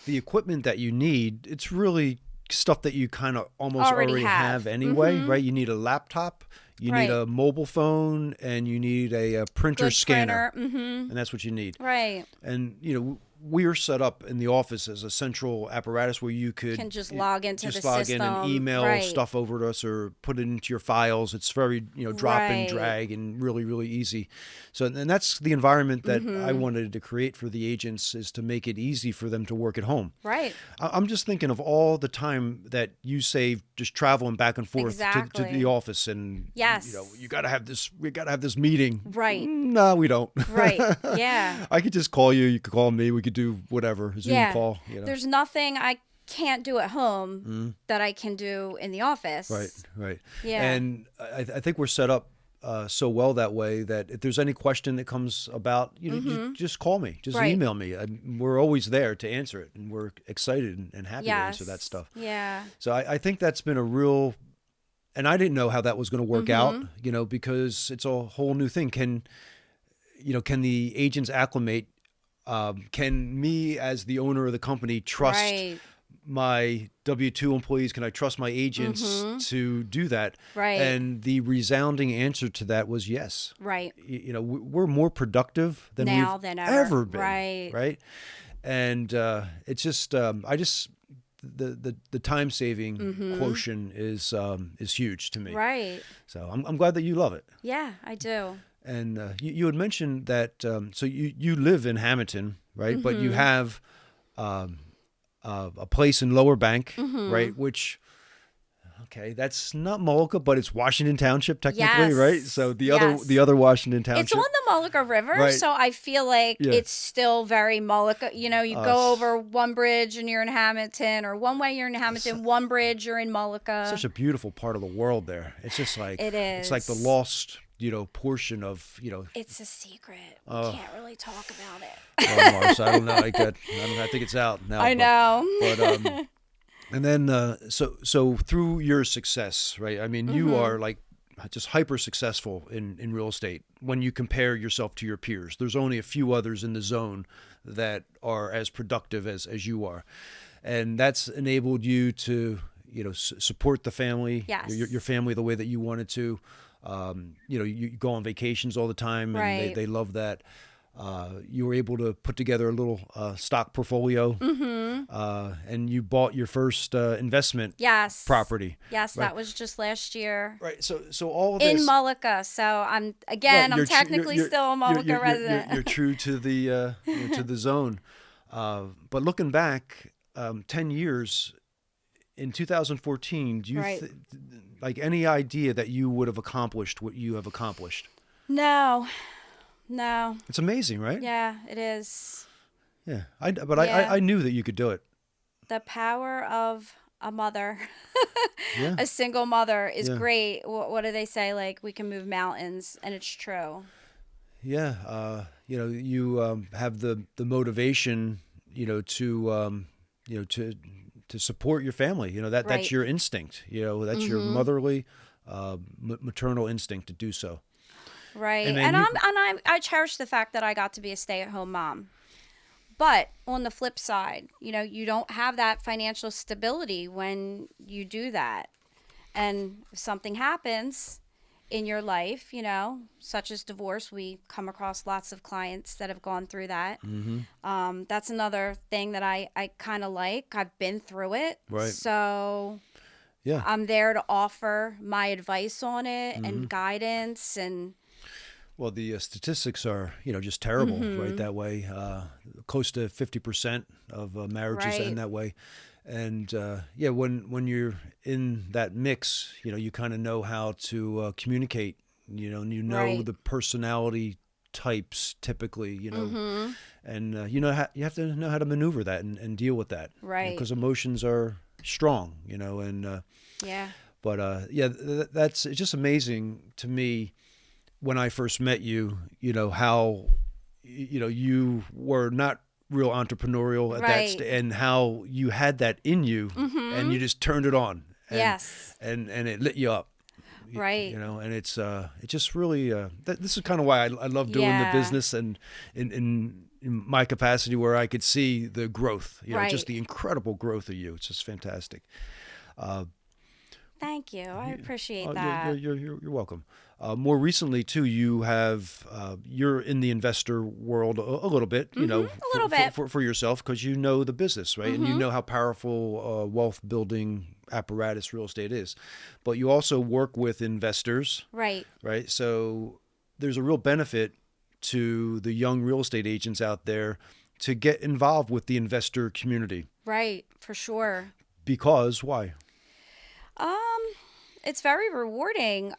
the equipment that you need, it's really stuff that you kind of almost already have anyway, right? You need a laptop, you need a mobile phone, and you need a printer scanner. And that's what you need. Right. And, we're set up in the office as a central apparatus where you can just log into the log system, in and email stuff over to us or put it into your files. It's very, drop and drag and really, really easy. So, and that's the environment that I wanted to create for the agents, is to make it easy for them to work at home. Right. I'm just thinking of all the time that you save just traveling back and forth to the office, and yes, we got to have this meeting. Right. No, we don't. Right. Yeah. I could just call you. You could call me. We could do whatever, Zoom call. There's nothing I can't do at home that I can do in the office. Right. Yeah. And I think we're set up so well that way that if there's any question that comes about, you just call me, just email me. We're always there to answer it, and we're excited and happy to answer that stuff. Yeah. So I think that's been a real, and I didn't know how that was going to work out, because it's a whole new thing. Can the agents acclimate? Can me as the owner of the company trust my W-2 employees? Can I trust my agents to do that? Right. And the resounding answer to that was yes. Right. We're more productive than we've ever been. Right. And it's just the time saving quotient is huge to me. Right. So I'm glad that you love it. Yeah, I do. And you had mentioned that, so you live in Hamilton, right? But you have a place in Lower Bank, right? Which, that's not Moloka, but it's Washington Township technically, right? So the other Washington Township. It's on the Moloka River, so I feel like it's still very Moloka. You go over one bridge and you're in Hamilton, or one way you're in Hamilton, one bridge you're in Moloka. Such a beautiful part of the world there. It's just like it is. It's like the lost portion of, It's a secret. We can't really talk about it. Oh, Marcy, I don't know. I think it's out now. I know. But and then so through your success, right? I mean, you are like just hyper successful in real estate when you compare yourself to your peers. There's only a few others in the zone that are as productive as you are, and that's enabled you to support the family, your family the way that you wanted to. You go on vacations all the time, and they love that. You were able to put together a little stock portfolio, and you bought your first investment property. Yes, that was just last year. Right. So all of this in Moloka. So I'm technically still a Moloka resident. You're true to the to the zone. But looking back, 10 years. In 2014, do you like any idea that you would have accomplished what you have accomplished? No. It's amazing, right? Yeah, it is. Yeah, I knew that you could do it. The power of a mother, a single mother, is great. What do they say? Like, we can move mountains, and it's true. Yeah, you have the motivation, to support your family. That's your instinct. That's your motherly, maternal instinct to do so. Right. And I cherish the fact that I got to be a stay-at-home mom. But on the flip side, you don't have that financial stability when you do that. And if something happens in your life, such as divorce, we come across lots of clients that have gone through that. That's another thing that I kind of like. I've been through it. Right. So I'm there to offer my advice on it and guidance. And well, the statistics are, just terrible, right? That way, close to 50% of marriages end that way. And when you're in that mix, you kind of know how to communicate. The personality types typically. And you have to know how to maneuver that and deal with that, right? Because emotions are strong, and But it's just amazing to me when I first met you. How you were not real entrepreneurial at that and how you had that in you and you just turned it on and it lit you up, right? And it's just really this is kind of why I love doing the business, and in my capacity where I could see the growth, just the incredible growth of you. It's just fantastic. Thank you. I appreciate that. You're welcome. More recently, too, you're in the investor world a little bit, you know, a little bit for yourself, because you know the business, right? And you know how powerful wealth building apparatus real estate is. But you also work with investors, right? So there's a real benefit to the young real estate agents out there to get involved with the investor community. Right, for sure. Because why? It's very rewarding.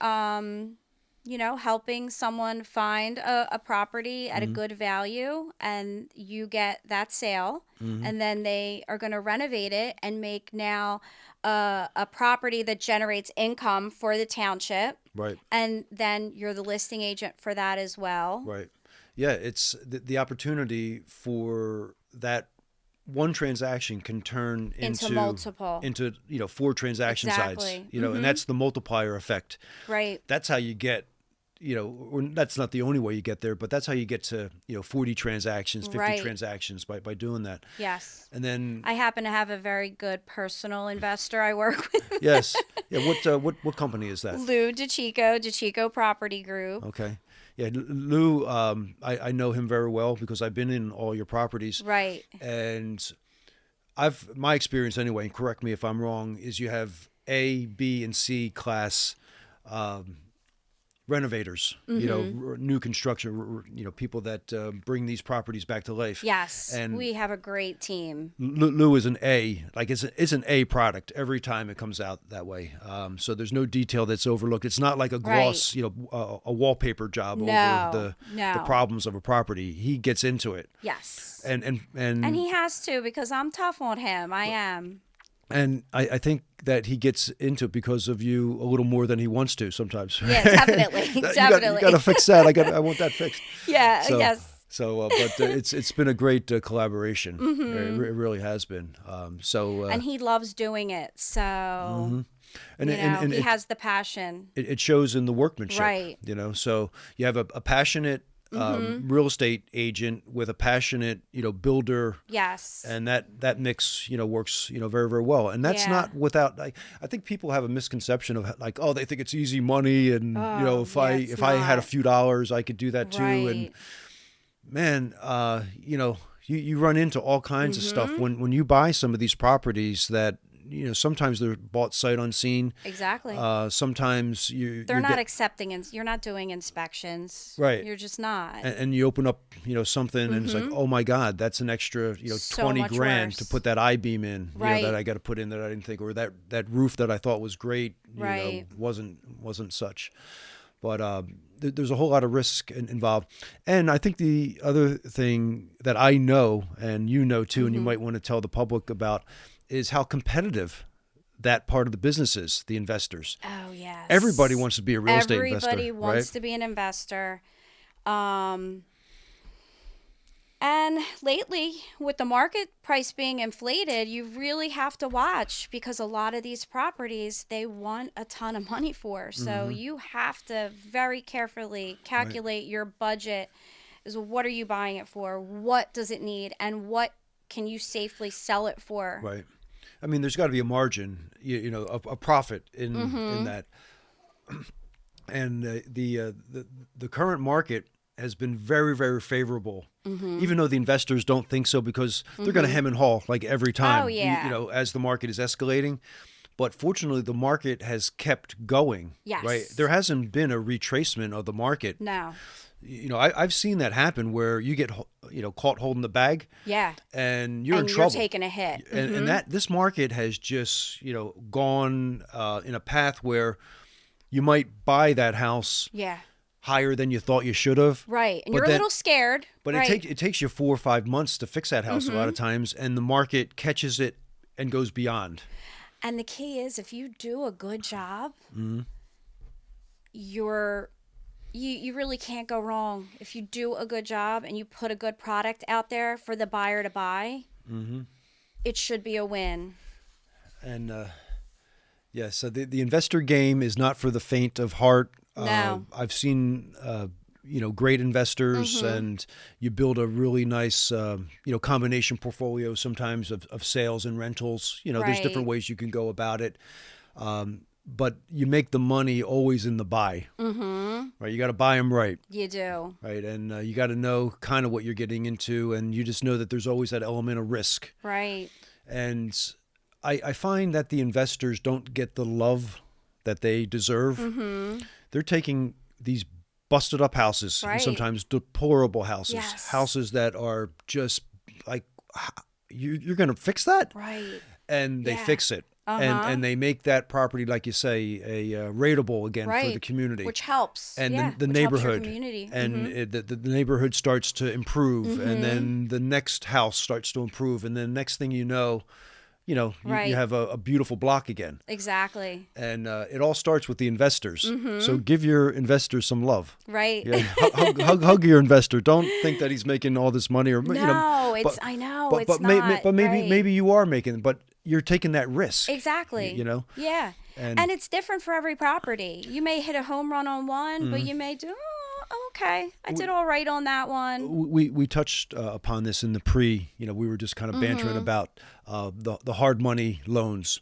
You know, helping someone find a property at a good value, and you get that sale, and then they are going to renovate it and make now a property that generates income for the township. Right. And then you're the listing agent for that as well. Right. Yeah, it's the opportunity for that one transaction can turn into multiple, into 4 transaction sides, and that's the multiplier effect. Right. That's how you get, or that's not the only way you get there, but that's how you get to 40 transactions, 50 transactions by doing that. Yes. And then I happen to have a very good personal investor I work with. Yes. Yeah. What company is that? Lou DeChico Property Group. Okay. Yeah, Lou, I know him very well because I've been in all your properties. Right. And my experience anyway, and correct me if I'm wrong, is you have A, B, and C class renovators, new construction, people that bring these properties back to life. Yes, and we have a great team. Lou is an A, like it's an A product every time it comes out that way. So there's no detail that's overlooked. It's not like a gloss, a wallpaper job over the problems of a property. He gets into it. Yes, and he has to, because I'm tough on him. I am. And I think that he gets into it because of you a little more than he wants to sometimes. Yeah, definitely. You got to fix that. I want that fixed. Yeah, yes. So, but it's been a great collaboration. It really has been. And he loves doing it. So, and he has the passion. It shows in the workmanship. Right. So you have a passionate real estate agent with a passionate, builder. Yes. And that mix, works, very, very well. And that's not without, I think people have a misconception of like, oh, they think it's easy money. And, if I had a few dollars, I could do that too. Right. And man, you run into all kinds of stuff when you buy some of these properties that, sometimes they're bought sight unseen. Exactly. Sometimes they're not accepting, and you're not doing inspections. Right. You're just not. And you open up, something, and it's like, oh my God, that's an extra, so 20 much grand worse. to put that I-beam in, Right. that I got to put in that I didn't think, or that roof that I thought was great, Right. wasn't such. But there's a whole lot of risk involved. And I think the other thing that I know, and too, and you might want to tell the public about, is how competitive that part of the business is, the investors. Oh, yes. Everybody wants to be a real estate investor. Everybody wants to be an investor. And lately, with the market price being inflated, you really have to watch, because a lot of these properties, they want a ton of money for. So you have to very carefully calculate your budget. Is what are you buying it for? What does it need? And what can you safely sell it for? Right. I mean, there's got to be a margin, a profit in that. And the current market has been very, very favorable, even though the investors don't think so, because they're going to hem and haw like every time, Oh, yeah. As the market is escalating. But fortunately, the market has kept going. Yes. Right. There hasn't been a retracement of the market. No. I've seen that happen where you get, caught holding the bag. Yeah. And you're in trouble. You're taking a hit. And this market has just, gone in a path where you might buy that house higher than you thought you should have. Right. And you're a little scared. But it takes you 4 or 5 months to fix that house a lot of times, and the market catches it and goes beyond. And the key is, if you do a good job, you really can't go wrong. If you do a good job and you put a good product out there for the buyer to buy, it should be a win. And so the investor game is not for the faint of heart. No. I've seen great investors, and you build a really nice combination portfolio sometimes of sales and rentals. There's different ways you can go about it. but you make the money always in the buy. Mm-hmm. Right? You got to buy them right. You do. Right, and you got to know kind of what you're getting into, and you just know that there's always that element of risk. Right. And I find that the investors don't get the love that they deserve. Mm-hmm. They're taking these busted up houses, and sometimes deplorable houses, houses that are just like, you're going to fix that? Right. And they fix it. And they make that property, like you say, a rateable again for the community, which helps, and the neighborhood, community. And the neighborhood starts to improve, and then the next house starts to improve, and then next thing you know, you have a beautiful block again. Exactly. And it all starts with the investors. So give your investors some love. Right. Yeah, hug your investor. Don't think that he's making all this money, or I know it's not. But maybe you are making, but you're taking that risk. Exactly. Yeah. And it's different for every property. You may hit a home run on one, but you may do, okay, I did all right on that one. We touched upon this in the we were just kind of bantering about the hard money loans.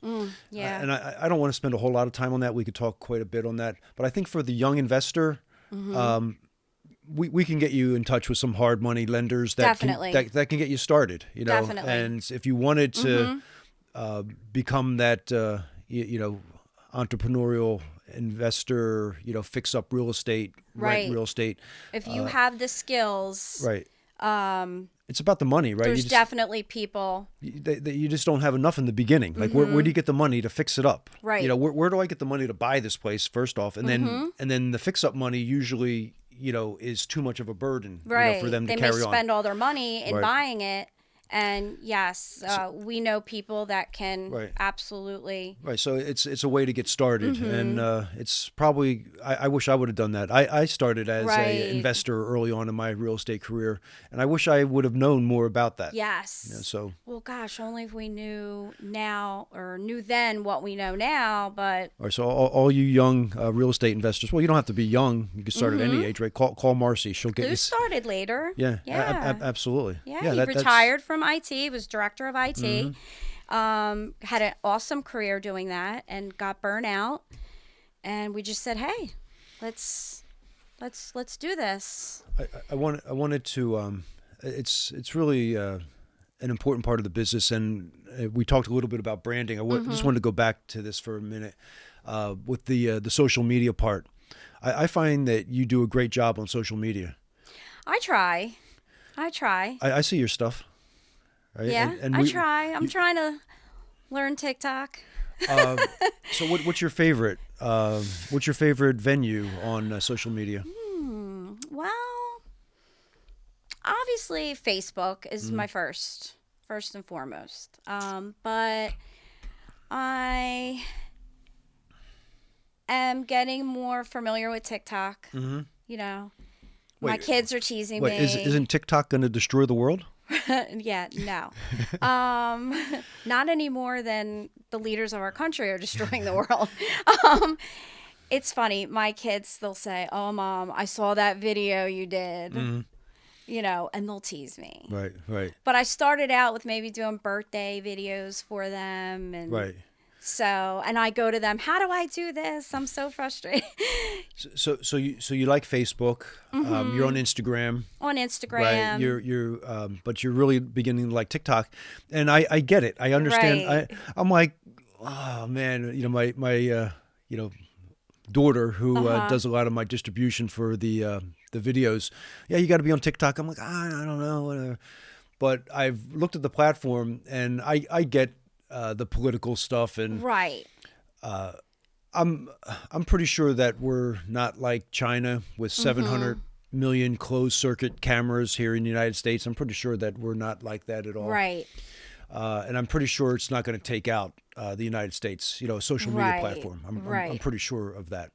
Yeah. And I don't want to spend a whole lot of time on that. We could talk quite a bit on that. But I think for the young investor, we can get you in touch with some hard money lenders that can get you started. Definitely. And if you wanted to become that entrepreneurial investor, fix up real estate, rent real estate. If you have the skills, right? It's about the money, right? There's definitely people. You just don't have enough in the beginning. Like, where do you get the money to fix it up? Right. Where do I get the money to buy this place first off, and then the fix up money usually is too much of a burden, for them to carry on. They may spend all their money in buying it. And yes, we know people that can absolutely. Right. So it's a way to get started. And it's probably, I wish I would have done that. I started as an investor early on in my real estate career, and I wish I would have known more about that. Yes. Well, gosh, only if we knew now or knew then what we know now. But all right, so all you young real estate investors, well, you don't have to be young. You can start at any age, right? Call Marcy. She'll get you started later. Yeah. Absolutely. Yeah. He retired from IT, was director of IT, had an awesome career doing that, and got burnt out. And we just said, hey, let's do this. I wanted to. It's really an important part of the business, and we talked a little bit about branding. I just wanted to go back to this for a minute with the social media part. I find that you do a great job on social media. I try. I see your stuff. Right? Yeah, I try. I'm trying to learn TikTok. So what's your favorite? What's your favorite venue on social media? Well, obviously Facebook is my first and foremost. But I am getting more familiar with TikTok. My kids are teasing me. Isn't TikTok going to destroy the world? Yeah, no. Not any more than the leaders of our country are destroying the world. It's funny. My kids, they'll say, "Oh, Mom, I saw that video you did." And they'll tease me. Right. But I started out with maybe doing birthday videos for them. And so, and I go to them, how do I do this? I'm so frustrated. So you like Facebook? You're on Instagram. On Instagram, right? But you're really beginning to like TikTok, and I get it. I understand. Right. I'm like, oh man, my daughter who does a lot of my distribution for the videos. Yeah, you got to be on TikTok. I'm like, I don't know, whatever. But I've looked at the platform, and I get the political stuff, and I'm pretty sure that we're not like China with 700 million closed circuit cameras here in the United States. I'm pretty sure that we're not like that at all. Right. And I'm pretty sure it's not going to take out the United States, a social media platform. I'm pretty sure of that.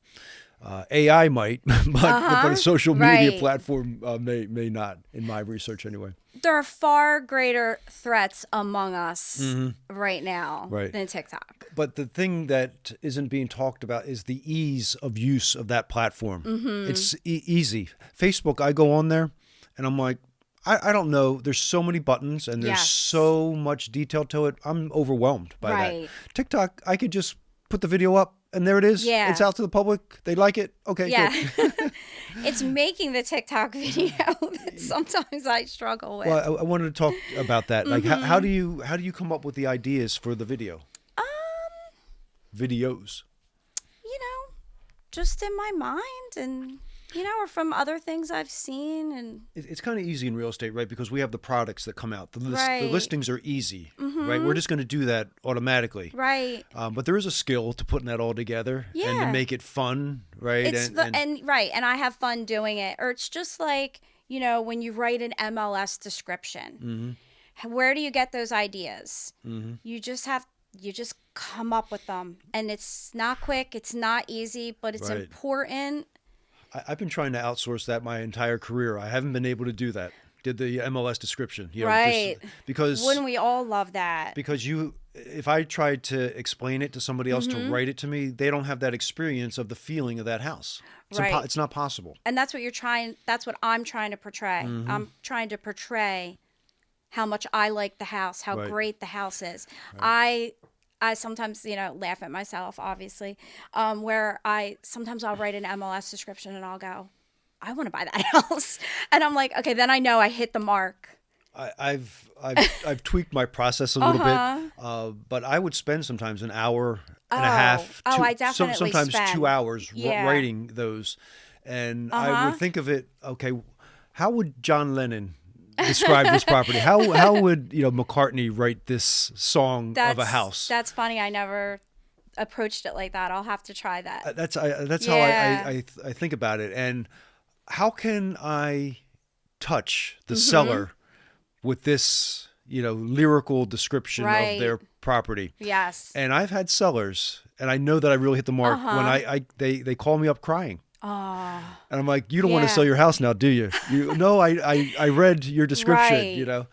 AI might, but a social media platform may not, in my research anyway. There are far greater threats among us right now than TikTok. But the thing that isn't being talked about is the ease of use of that platform. It's easy. Facebook, I go on there, and I'm like, I don't know. There's so many buttons, and there's so much detail to it. I'm overwhelmed by that. TikTok, I could just put the video up, and there it is. Yeah. It's out to the public. They like it. Okay, Yeah. good. It's making the TikTok video that sometimes I struggle with. Well, I wanted to talk about that. Like, how do you come up with the ideas for the video? Videos. You know, just in my mind, and or from other things I've seen, and It's kind of easy in real estate, right? Because we have the products that come out. The Right. listings are easy, right? We're just going to do that automatically. right. But there is a skill to putting that all together and to Yeah. make it fun, right? It's right, and I have fun doing it. Or it's just like, when you write an MLS description. Where do you get those ideas? You just come up with them, and it's not quick, it's not easy, but it's Right. important. I've been trying to outsource that my entire career. I haven't been able to do that. Did the MLS description, Right. because Wouldn't we all love that? if I tried to explain it to somebody else to write it to me, they don't have that experience of the feeling of that house. Right. It's not possible. And that's what I'm trying to portray. I'm trying to portray how much I like the house, how Right. great the house is. I sometimes, laugh at myself, obviously, where sometimes I'll write an MLS description and I'll go, I want to buy that house. And I'm like, okay, then I know I hit the mark. I've tweaked my process a little bit, but I would spend sometimes an hour and a half. I definitely sometimes spend. 2 hours Yeah. writing those, and I would think of it. Okay, how would John Lennon describe this property? How would McCartney write this song of a house? That's funny. I never approached it like that. I'll have to try that. That's how Yeah. I think about it. And how can I touch the seller with this lyrical description Right. of their property? Yes. And I've had sellers, and I know that I really hit the mark when they call me up crying. Oh, And I'm like, you don't want to Yeah. sell your house now, do you? No, I read your description, Right.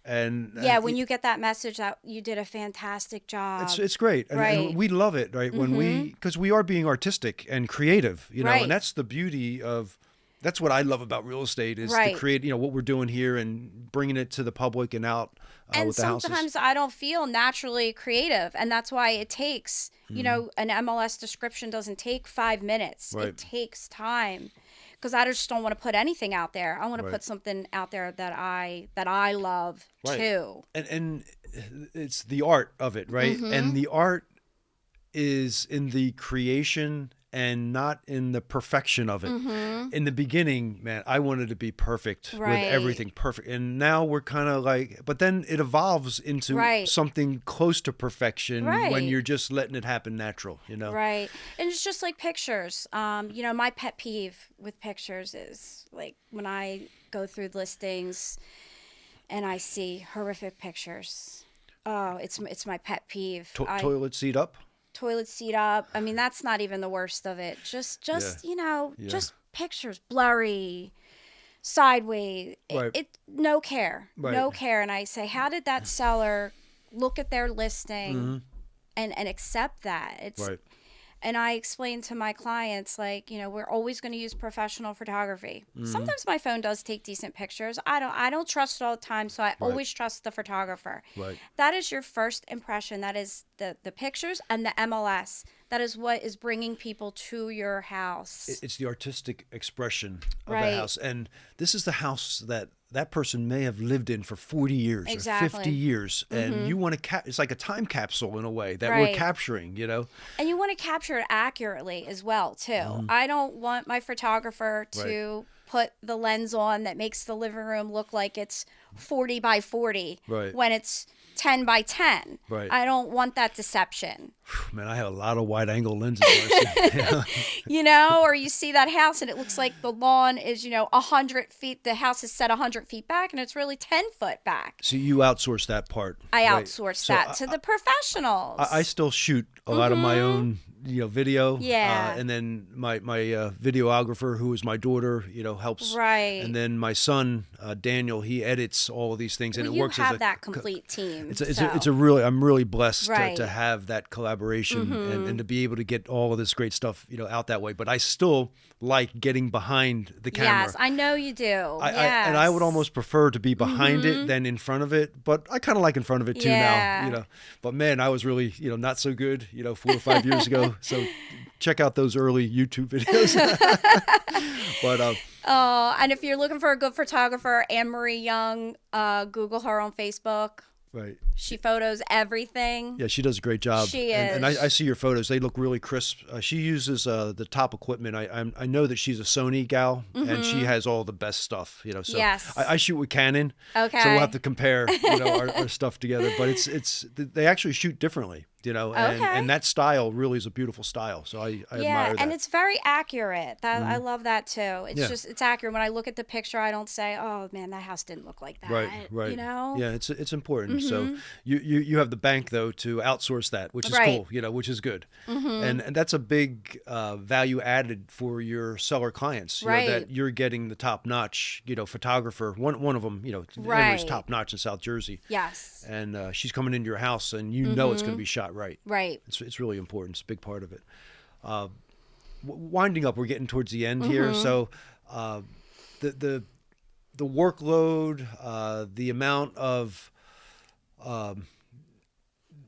and yeah. When you get that message that you did a fantastic job. it's great, and Right. we love it, right? When because we are being artistic and creative, Right. and that's the beauty of. That's what I love about real estate is Right. to create, what we're doing here and bringing it to the public and out And with the houses. sometimes I don't feel naturally creative, and that's why it takes, an MLS description doesn't take 5 minutes. Right. It takes time, because I just don't want to put anything out there. I want to Right. put something out there that I love Right. too. And it's the art of it, right? And the art is in the creation and not in the perfection of it. In the beginning, man, I wanted to be perfect Right. with everything perfect. And now we're kind of like, but then it evolves into Right. something close to perfection when Right. you're just letting it happen natural, Right. And it's just like pictures. My pet peeve with pictures is like when I go through listings and I see horrific pictures. Oh, it's my pet peeve. Toilet seat up. Toilet seat up. I mean, that's not even the worst of it. Just Yeah. just pictures blurry, sideways. Right. No care. Right. No care. And I say, how did that seller look at their listing and accept that? Right. And I explain to my clients, like, we're always going to use professional photography. Sometimes my phone does take decent pictures. I don't trust it all the time, so I always trust the photographer. Right. That is your first impression. That is the pictures and the MLS. That is what is bringing people to your house. It's the artistic expression of Right. the house. And this is the house that person may have lived in for 40 years Exactly. or 50 years. And you want to it's like a time capsule in a way that Right. we're capturing, And you want to capture it accurately as well, too. I don't want my photographer to put the lens on that makes the living room look like it's 40 by 40 Right. when it's 10 by 10. Right. I don't want that deception. Man, I have a lot of wide angle lenses. Marcy. Or you see that house and it looks like the lawn is, 100 feet. The house is set 100 feet back and it's really 10 foot back. So you outsource that part. I right? outsource So that to the professionals. I still shoot a lot of my own, video. Yeah. And then my videographer, who is my daughter, helps. Right. And then my son, Daniel, he edits all of these things, and Well, it works you as have a that complete team. I'm really blessed Right. to have that collaboration and to be able to get all of this great stuff, out that way. But I still like getting behind the camera. Yes, I know you do. And I would almost prefer to be behind it than in front of it, but I kind of like in front of it too Yeah. now, But man, I was really, not so good, 4 or 5 years ago. So check out those early YouTube videos. But and if you're looking for a good photographer, Anne-Marie Young, Google her on Facebook. Right. She photos everything. Yeah, she does a great job. She is. And I see your photos. They look really crisp. She uses the top equipment. I know that she's a Sony gal, and she has all the best stuff. So yes. I shoot with Canon. Okay. So we'll have to compare our stuff together. But they actually shoot differently. And that style really is a beautiful style. So I admire that. And it's very accurate. I love that too. It's accurate. When I look at the picture, I don't say, "Oh man, that house didn't look like that." Right. Yeah, it's important. Mm-hmm. So you have the bank though to outsource that, which is cool. Which is good. And that's a big value added for your seller clients. That you're getting the top notch photographer. One of them Henry's top notch in South Jersey. Yes. And she's coming into your house, and know it's going to be shot right. It's really important. It's a big part of it. Winding up, we're getting towards the end here. So the workload, the amount of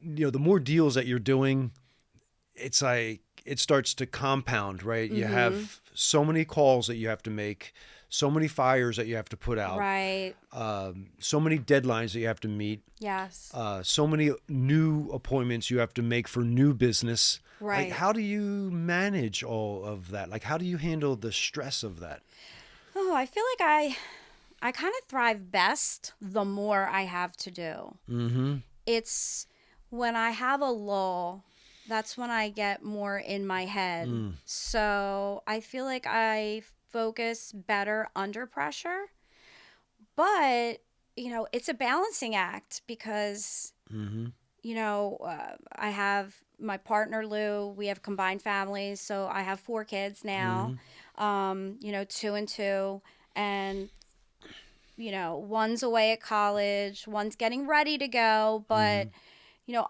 the more deals that you're doing, it's like it starts to compound, right? You have so many calls that you have to make, so many fires that you have to put out, so many deadlines that you have to meet, so many new appointments you have to make for new business. Like, how do you manage all of that? Like, how do you handle the stress of that? Oh, I feel like I kind of thrive best the more I have to do. It's when I have a lull, that's when I get more in my head. So I feel like I focus better under pressure, but it's a balancing act because I have my partner Lou. We have combined families, so I have 4 kids now. 2 and 2, and one's away at college, one's getting ready to go, but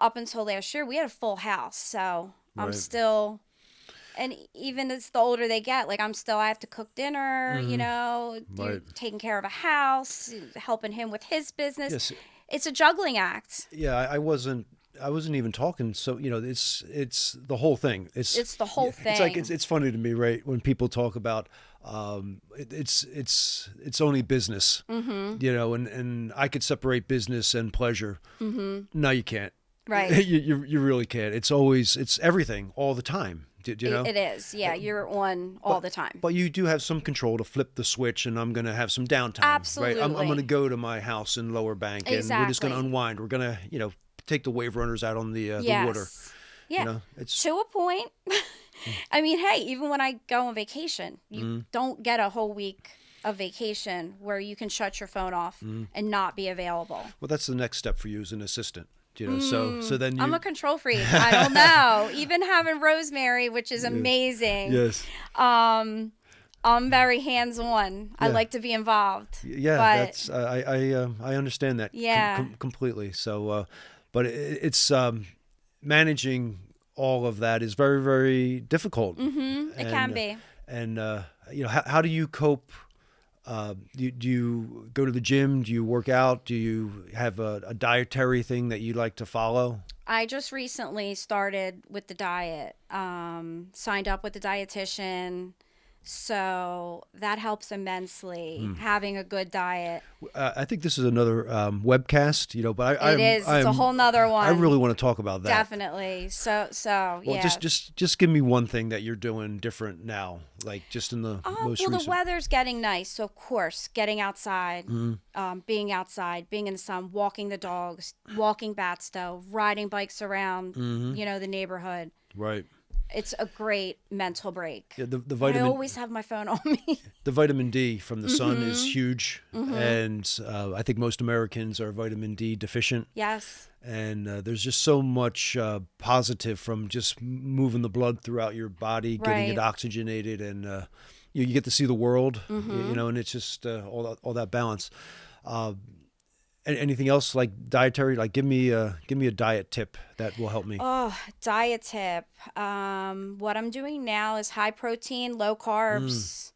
up until last year we had a full house, so I'm still. And even as the older they get, like I have to cook dinner, taking care of a house, helping him with his business. Yes. It's a juggling act. Yeah, I wasn't even talking. So, it's the whole thing. It's the whole thing. It's like, it's funny to me, right? When people talk about, it's only business, and I could separate business and pleasure. No, you can't. Right. You really can't. It's everything all the time. It is. Yeah, you're on all the time. But you do have some control to flip the switch, and I'm going to have some downtime. Absolutely. Right? I'm going to go to my house in Lower Bank, and we're just going to unwind. We're going to, take the wave runners out on the water. Yeah. It's to a point. I mean, hey, even when I go on vacation, you don't get a whole week of vacation where you can shut your phone off and not be available. Well, that's the next step for you as an assistant. So then I'm a control freak. I don't know. Even having Rosemary, which is amazing. Yes. I'm very hands-on. I like to be involved. Yeah, that's I understand that. Yeah. Completely. So, but it's managing all of that is very, very difficult. It can be. And how do you cope? Do you go to the gym? Do you work out? Do you have a dietary thing that you like to follow? I just recently started with the diet, signed up with the dietitian. So that helps immensely, having a good diet. I think this is another webcast, but it's a whole nother one. I really want to talk about that. Definitely. So well, yeah. Just give me one thing that you're doing different now, like just in the most recent. Well, the weather's getting nice, so of course, getting outside, being outside, being in the sun, walking the dogs, walking Batstow, riding bikes around, the neighborhood. Right. It's a great mental break. Yeah, the vitamin. I always have my phone on me. The vitamin D from the sun is huge, and I think most Americans are vitamin D deficient. Yes. And there's just so much positive from just moving the blood throughout your body, getting it oxygenated, and you get to see the world. And it's just all that balance. Anything else like dietary? Like give me a diet tip that will help me. Oh, diet tip. What I'm doing now is high protein, low carbs.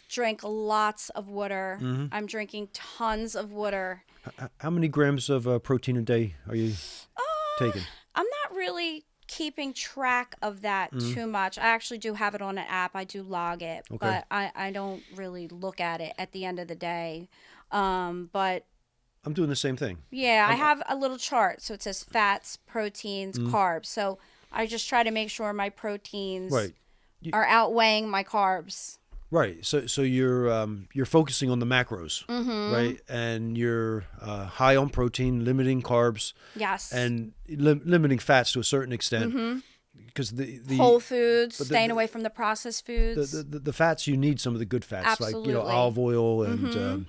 Drink lots of water. I'm drinking tons of water. How many grams of protein a day are you taking? I'm not really keeping track of that too much. I actually do have it on an app. I do log it, but I don't really look at it at the end of the day. But I'm doing the same thing. Yeah, I have a little chart. So it says fats, proteins, carbs. So I just try to make sure my proteins are outweighing my carbs. Right. So you're focusing on the macros, right? And you're high on protein, limiting carbs. Yes. And limiting fats to a certain extent. Because the whole foods, staying away from the processed foods. The fats, you need some of the good fats, Absolutely. like olive oil and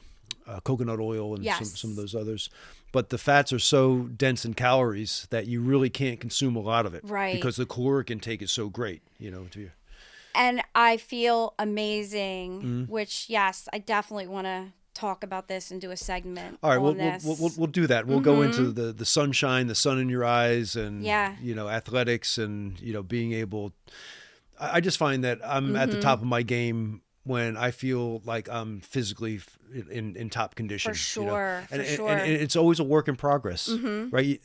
coconut oil and some of those others. But the fats are so dense in calories that you really can't consume a lot of it, right? Because the caloric intake is so great, And I feel amazing, which, yes, I definitely want to talk about this and do a segment. All right, on this. We'll do that. We'll go into the sunshine, the sun in your eyes, and athletics, and being able. I just find that I'm at the top of my game when I feel like I'm physically in top condition. For sure, And sure. And it's always a work in progress, right?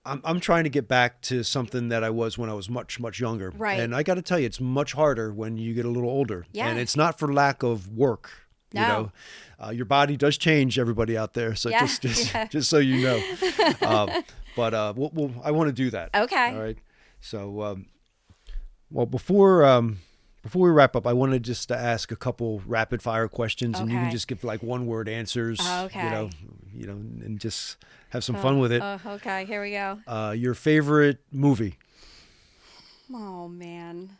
I'm trying to get back to something that I was when I was much, much younger. Right. And I got to tell you, it's much harder when you get a little older. Yeah. And it's not for lack of work. No. Your body does change, everybody out there. So just so you know. But I want to do that. Okay. All right. So, before we wrap up, I wanted just to ask a couple rapid fire questions, and you can just give like one word answers. Okay. And just have some fun with it. Okay, here we go. Your favorite movie? Oh man.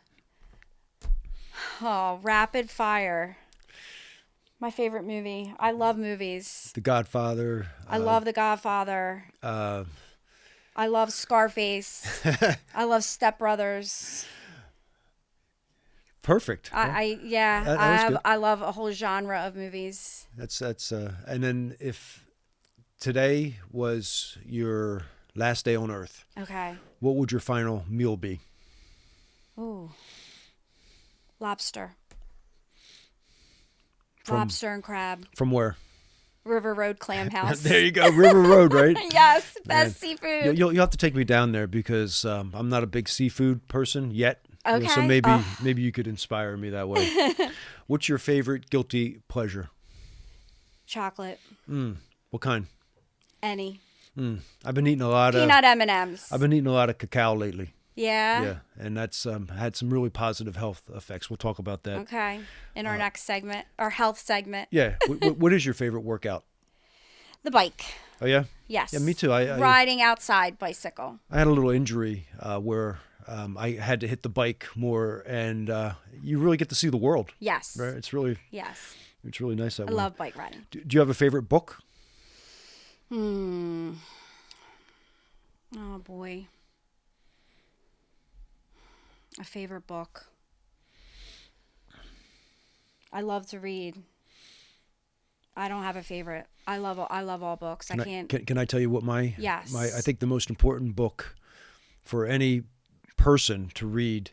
Oh, rapid fire. My favorite movie. I love movies. The Godfather. I love The Godfather. I love Scarface. I love Step Brothers. Perfect. I love a whole genre of movies. That's and then if today was your last day on Earth, okay, what would your final meal be? Ooh, lobster. Lobster and crab. From where? River Road Clam House. There you go, River Road, right? Yes, best seafood. You'll have to take me down there because I'm not a big seafood person yet. Okay. So maybe you could inspire me that way. What's your favorite guilty pleasure? Chocolate. What kind? Any. I've been eating a lot of peanut M&Ms. I've been eating a lot of cacao lately. Yeah. Yeah, and that's had some really positive health effects. We'll talk about that. Okay. In our next segment, our health segment. Yeah. What is your favorite workout? The bike. Oh yeah. Yes. Yeah, me too. Riding outside bicycle. I had a little injury where I had to hit the bike more, and you really get to see the world. Yes. Right. It's really nice that way. I love bike riding. Do you have a favorite book? Oh boy. A favorite book. I love to read. I don't have a favorite. I love all books. Can I tell you what my yes. I think the most important book for any person to read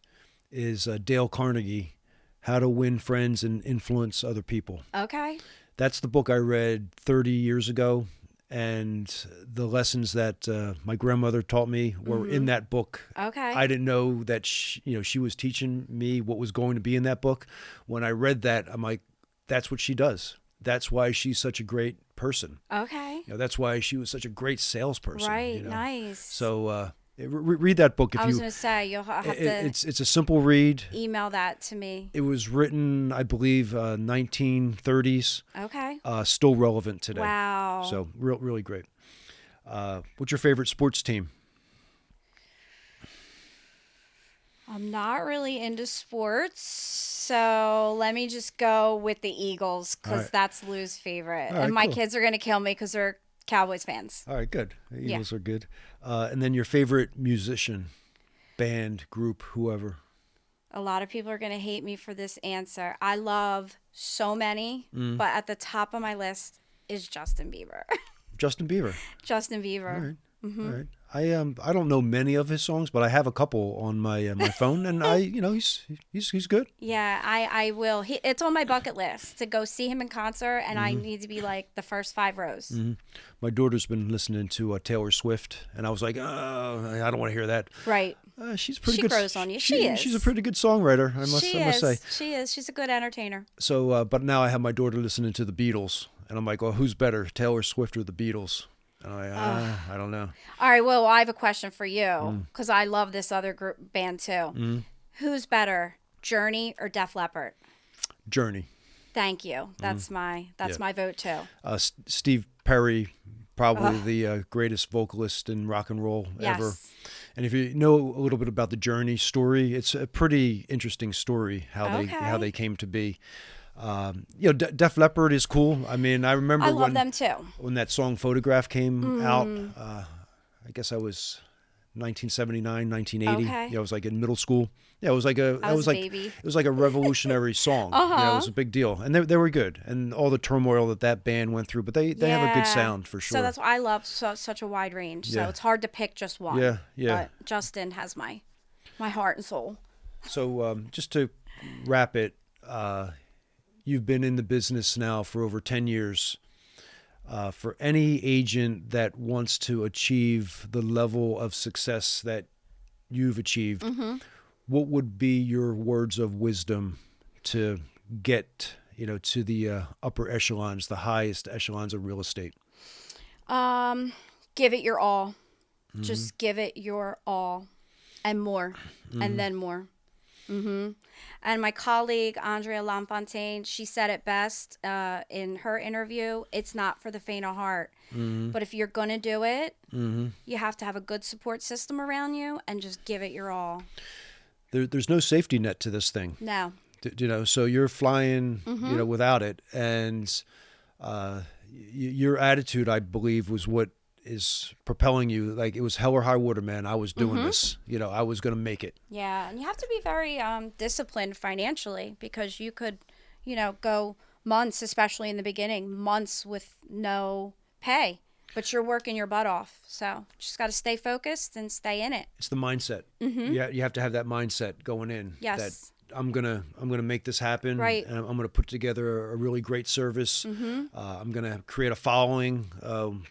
is Dale Carnegie, How to Win Friends and Influence Other People. Okay. That's the book I read 30 years ago, and the lessons that my grandmother taught me were in that book. Okay. I didn't know that she was teaching me what was going to be in that book. When I read that, I'm like, that's what she does. That's why she's such a great person. Okay. That's why she was such a great salesperson. Right. Nice. So read that book if you. I was going to say you'll have to. It's a simple read. Email that to me. It was written, I believe, 1930s. Okay. Still relevant today. Wow. So really great. What's your favorite sports team? I'm not really into sports, so let me just go with the Eagles because that's Lou's favorite. Right, and my cool. kids are going to kill me because they're Cowboys fans. All right, good. The Eagles are good. And then your favorite musician, band, group, whoever. A lot of people are going to hate me for this answer. I love so many, but at the top of my list is Justin Bieber. Justin Bieber. Justin Bieber. All right. Mm-hmm. All right. I don't know many of his songs, but I have a couple on my my phone, and he's good. Yeah, I will. It's on my bucket list to go see him in concert, and I need to be like the first 5 rows. Mm-hmm. My daughter's been listening to Taylor Swift, and I was like, I don't want to hear that. Right. She's pretty she good. She grows on you. She is. She's a pretty good songwriter. I must say. She is. She's a good entertainer. So, but now I have my daughter listening to the Beatles, and I'm like, well, who's better, Taylor Swift or the Beatles? And I don't know. All right, well, I have a question for you because I love this other band too. Who's better, Journey or Def Leppard? Journey. Thank you. That's my vote too. Steve Perry, probably the greatest vocalist in rock and roll ever. And if you know a little bit about the Journey story, it's a pretty interesting story how they came to be. Def Leppard is cool. I mean, I remember I love them too. When that song Photograph came out, I guess I was 1979, 1980. Okay. I was like in middle school. Yeah, it was like baby. It was like a revolutionary song. It was a big deal, and they were good, and all the turmoil that band went through. But they have a good sound for sure. So that's why I love such a wide range. So it's hard to pick just one. Yeah. But Justin has my heart and soul. So just to wrap it. You've been in the business now for over 10 years. For any agent that wants to achieve the level of success that you've achieved, what would be your words of wisdom to get, to the upper echelons, the highest echelons of real estate? Give it your all. Just give it your all and more, and then more. And my colleague, Andrea Lafontaine, she said it best in her interview. It's not for the faint of heart. But if you're going to do it, you have to have a good support system around you and just give it your all. There's no safety net to this thing. No. So you're flying, without it. And your attitude, I believe, was what is propelling you. Like, it was hell or high water, man. I was doing this. I was going to make it. Yeah, and you have to be very disciplined financially, because you could, go months, especially in the beginning, months with no pay, but you're working your butt off. So just got to stay focused and stay in it. It's the mindset. You have to have that mindset going in. Yes. That I'm gonna make this happen. Right. And I'm gonna put together a really great service. I'm gonna create a following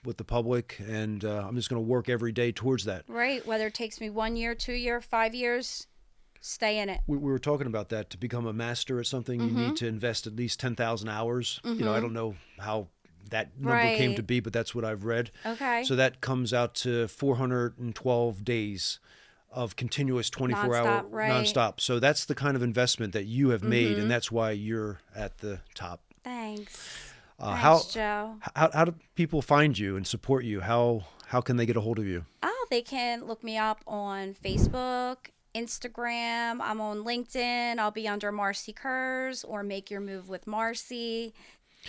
with the public, and I'm just gonna work every day towards that. Right. Whether it takes me 1 year, 2 year, 5 years, stay in it. We were talking about that. To become a master at something, you need to invest at least 10,000 hours. I don't know how that number came to be, but that's what I've read. Okay. So that comes out to 412 days of continuous 24-hour nonstop. So that's the kind of investment that you have made, and that's why you're at the top. Thanks. Thanks, Joe. How do people find you and support you? How can they get a hold of you? Oh, they can look me up on Facebook, Instagram. I'm on LinkedIn. I'll be under Marcy Kurz or Make Your Move with Marcy.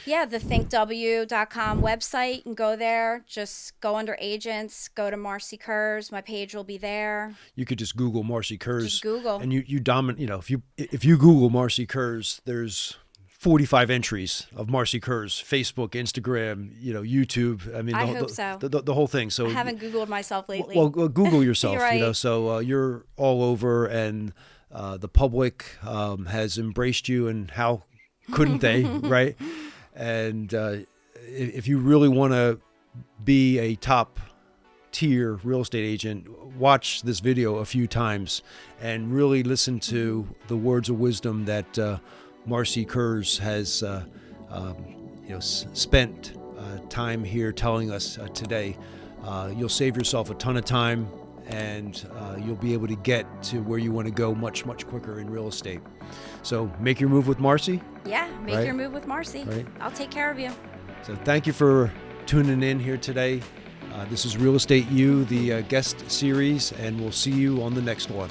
Yeah, the thinkw.com website. You can go there. Just go under agents. Go to Marcy Kurz. My page will be there. You could just Google Marcy Kurz. Just Google. And you dominate. If you Google Marcy Kurz, there's 45 entries of Marcy Kurz, Facebook, Instagram, YouTube. I mean, I hope so. The whole thing. So I haven't Googled myself lately. Well, Google yourself. You're right. So you're all over, and the public has embraced you, and how couldn't they, right? And if you really want to be a top tier real estate agent, watch this video a few times and really listen to the words of wisdom that Marcy Kurz has spent time here telling us today. You'll save yourself a ton of time, and you'll be able to get to where you want to go much, much quicker in real estate. So make your move with Marcy. Yeah, make your move with Marcy. Right. I'll take care of you. So thank you for tuning in here today. This is Real Estate U, the guest series, and we'll see you on the next one.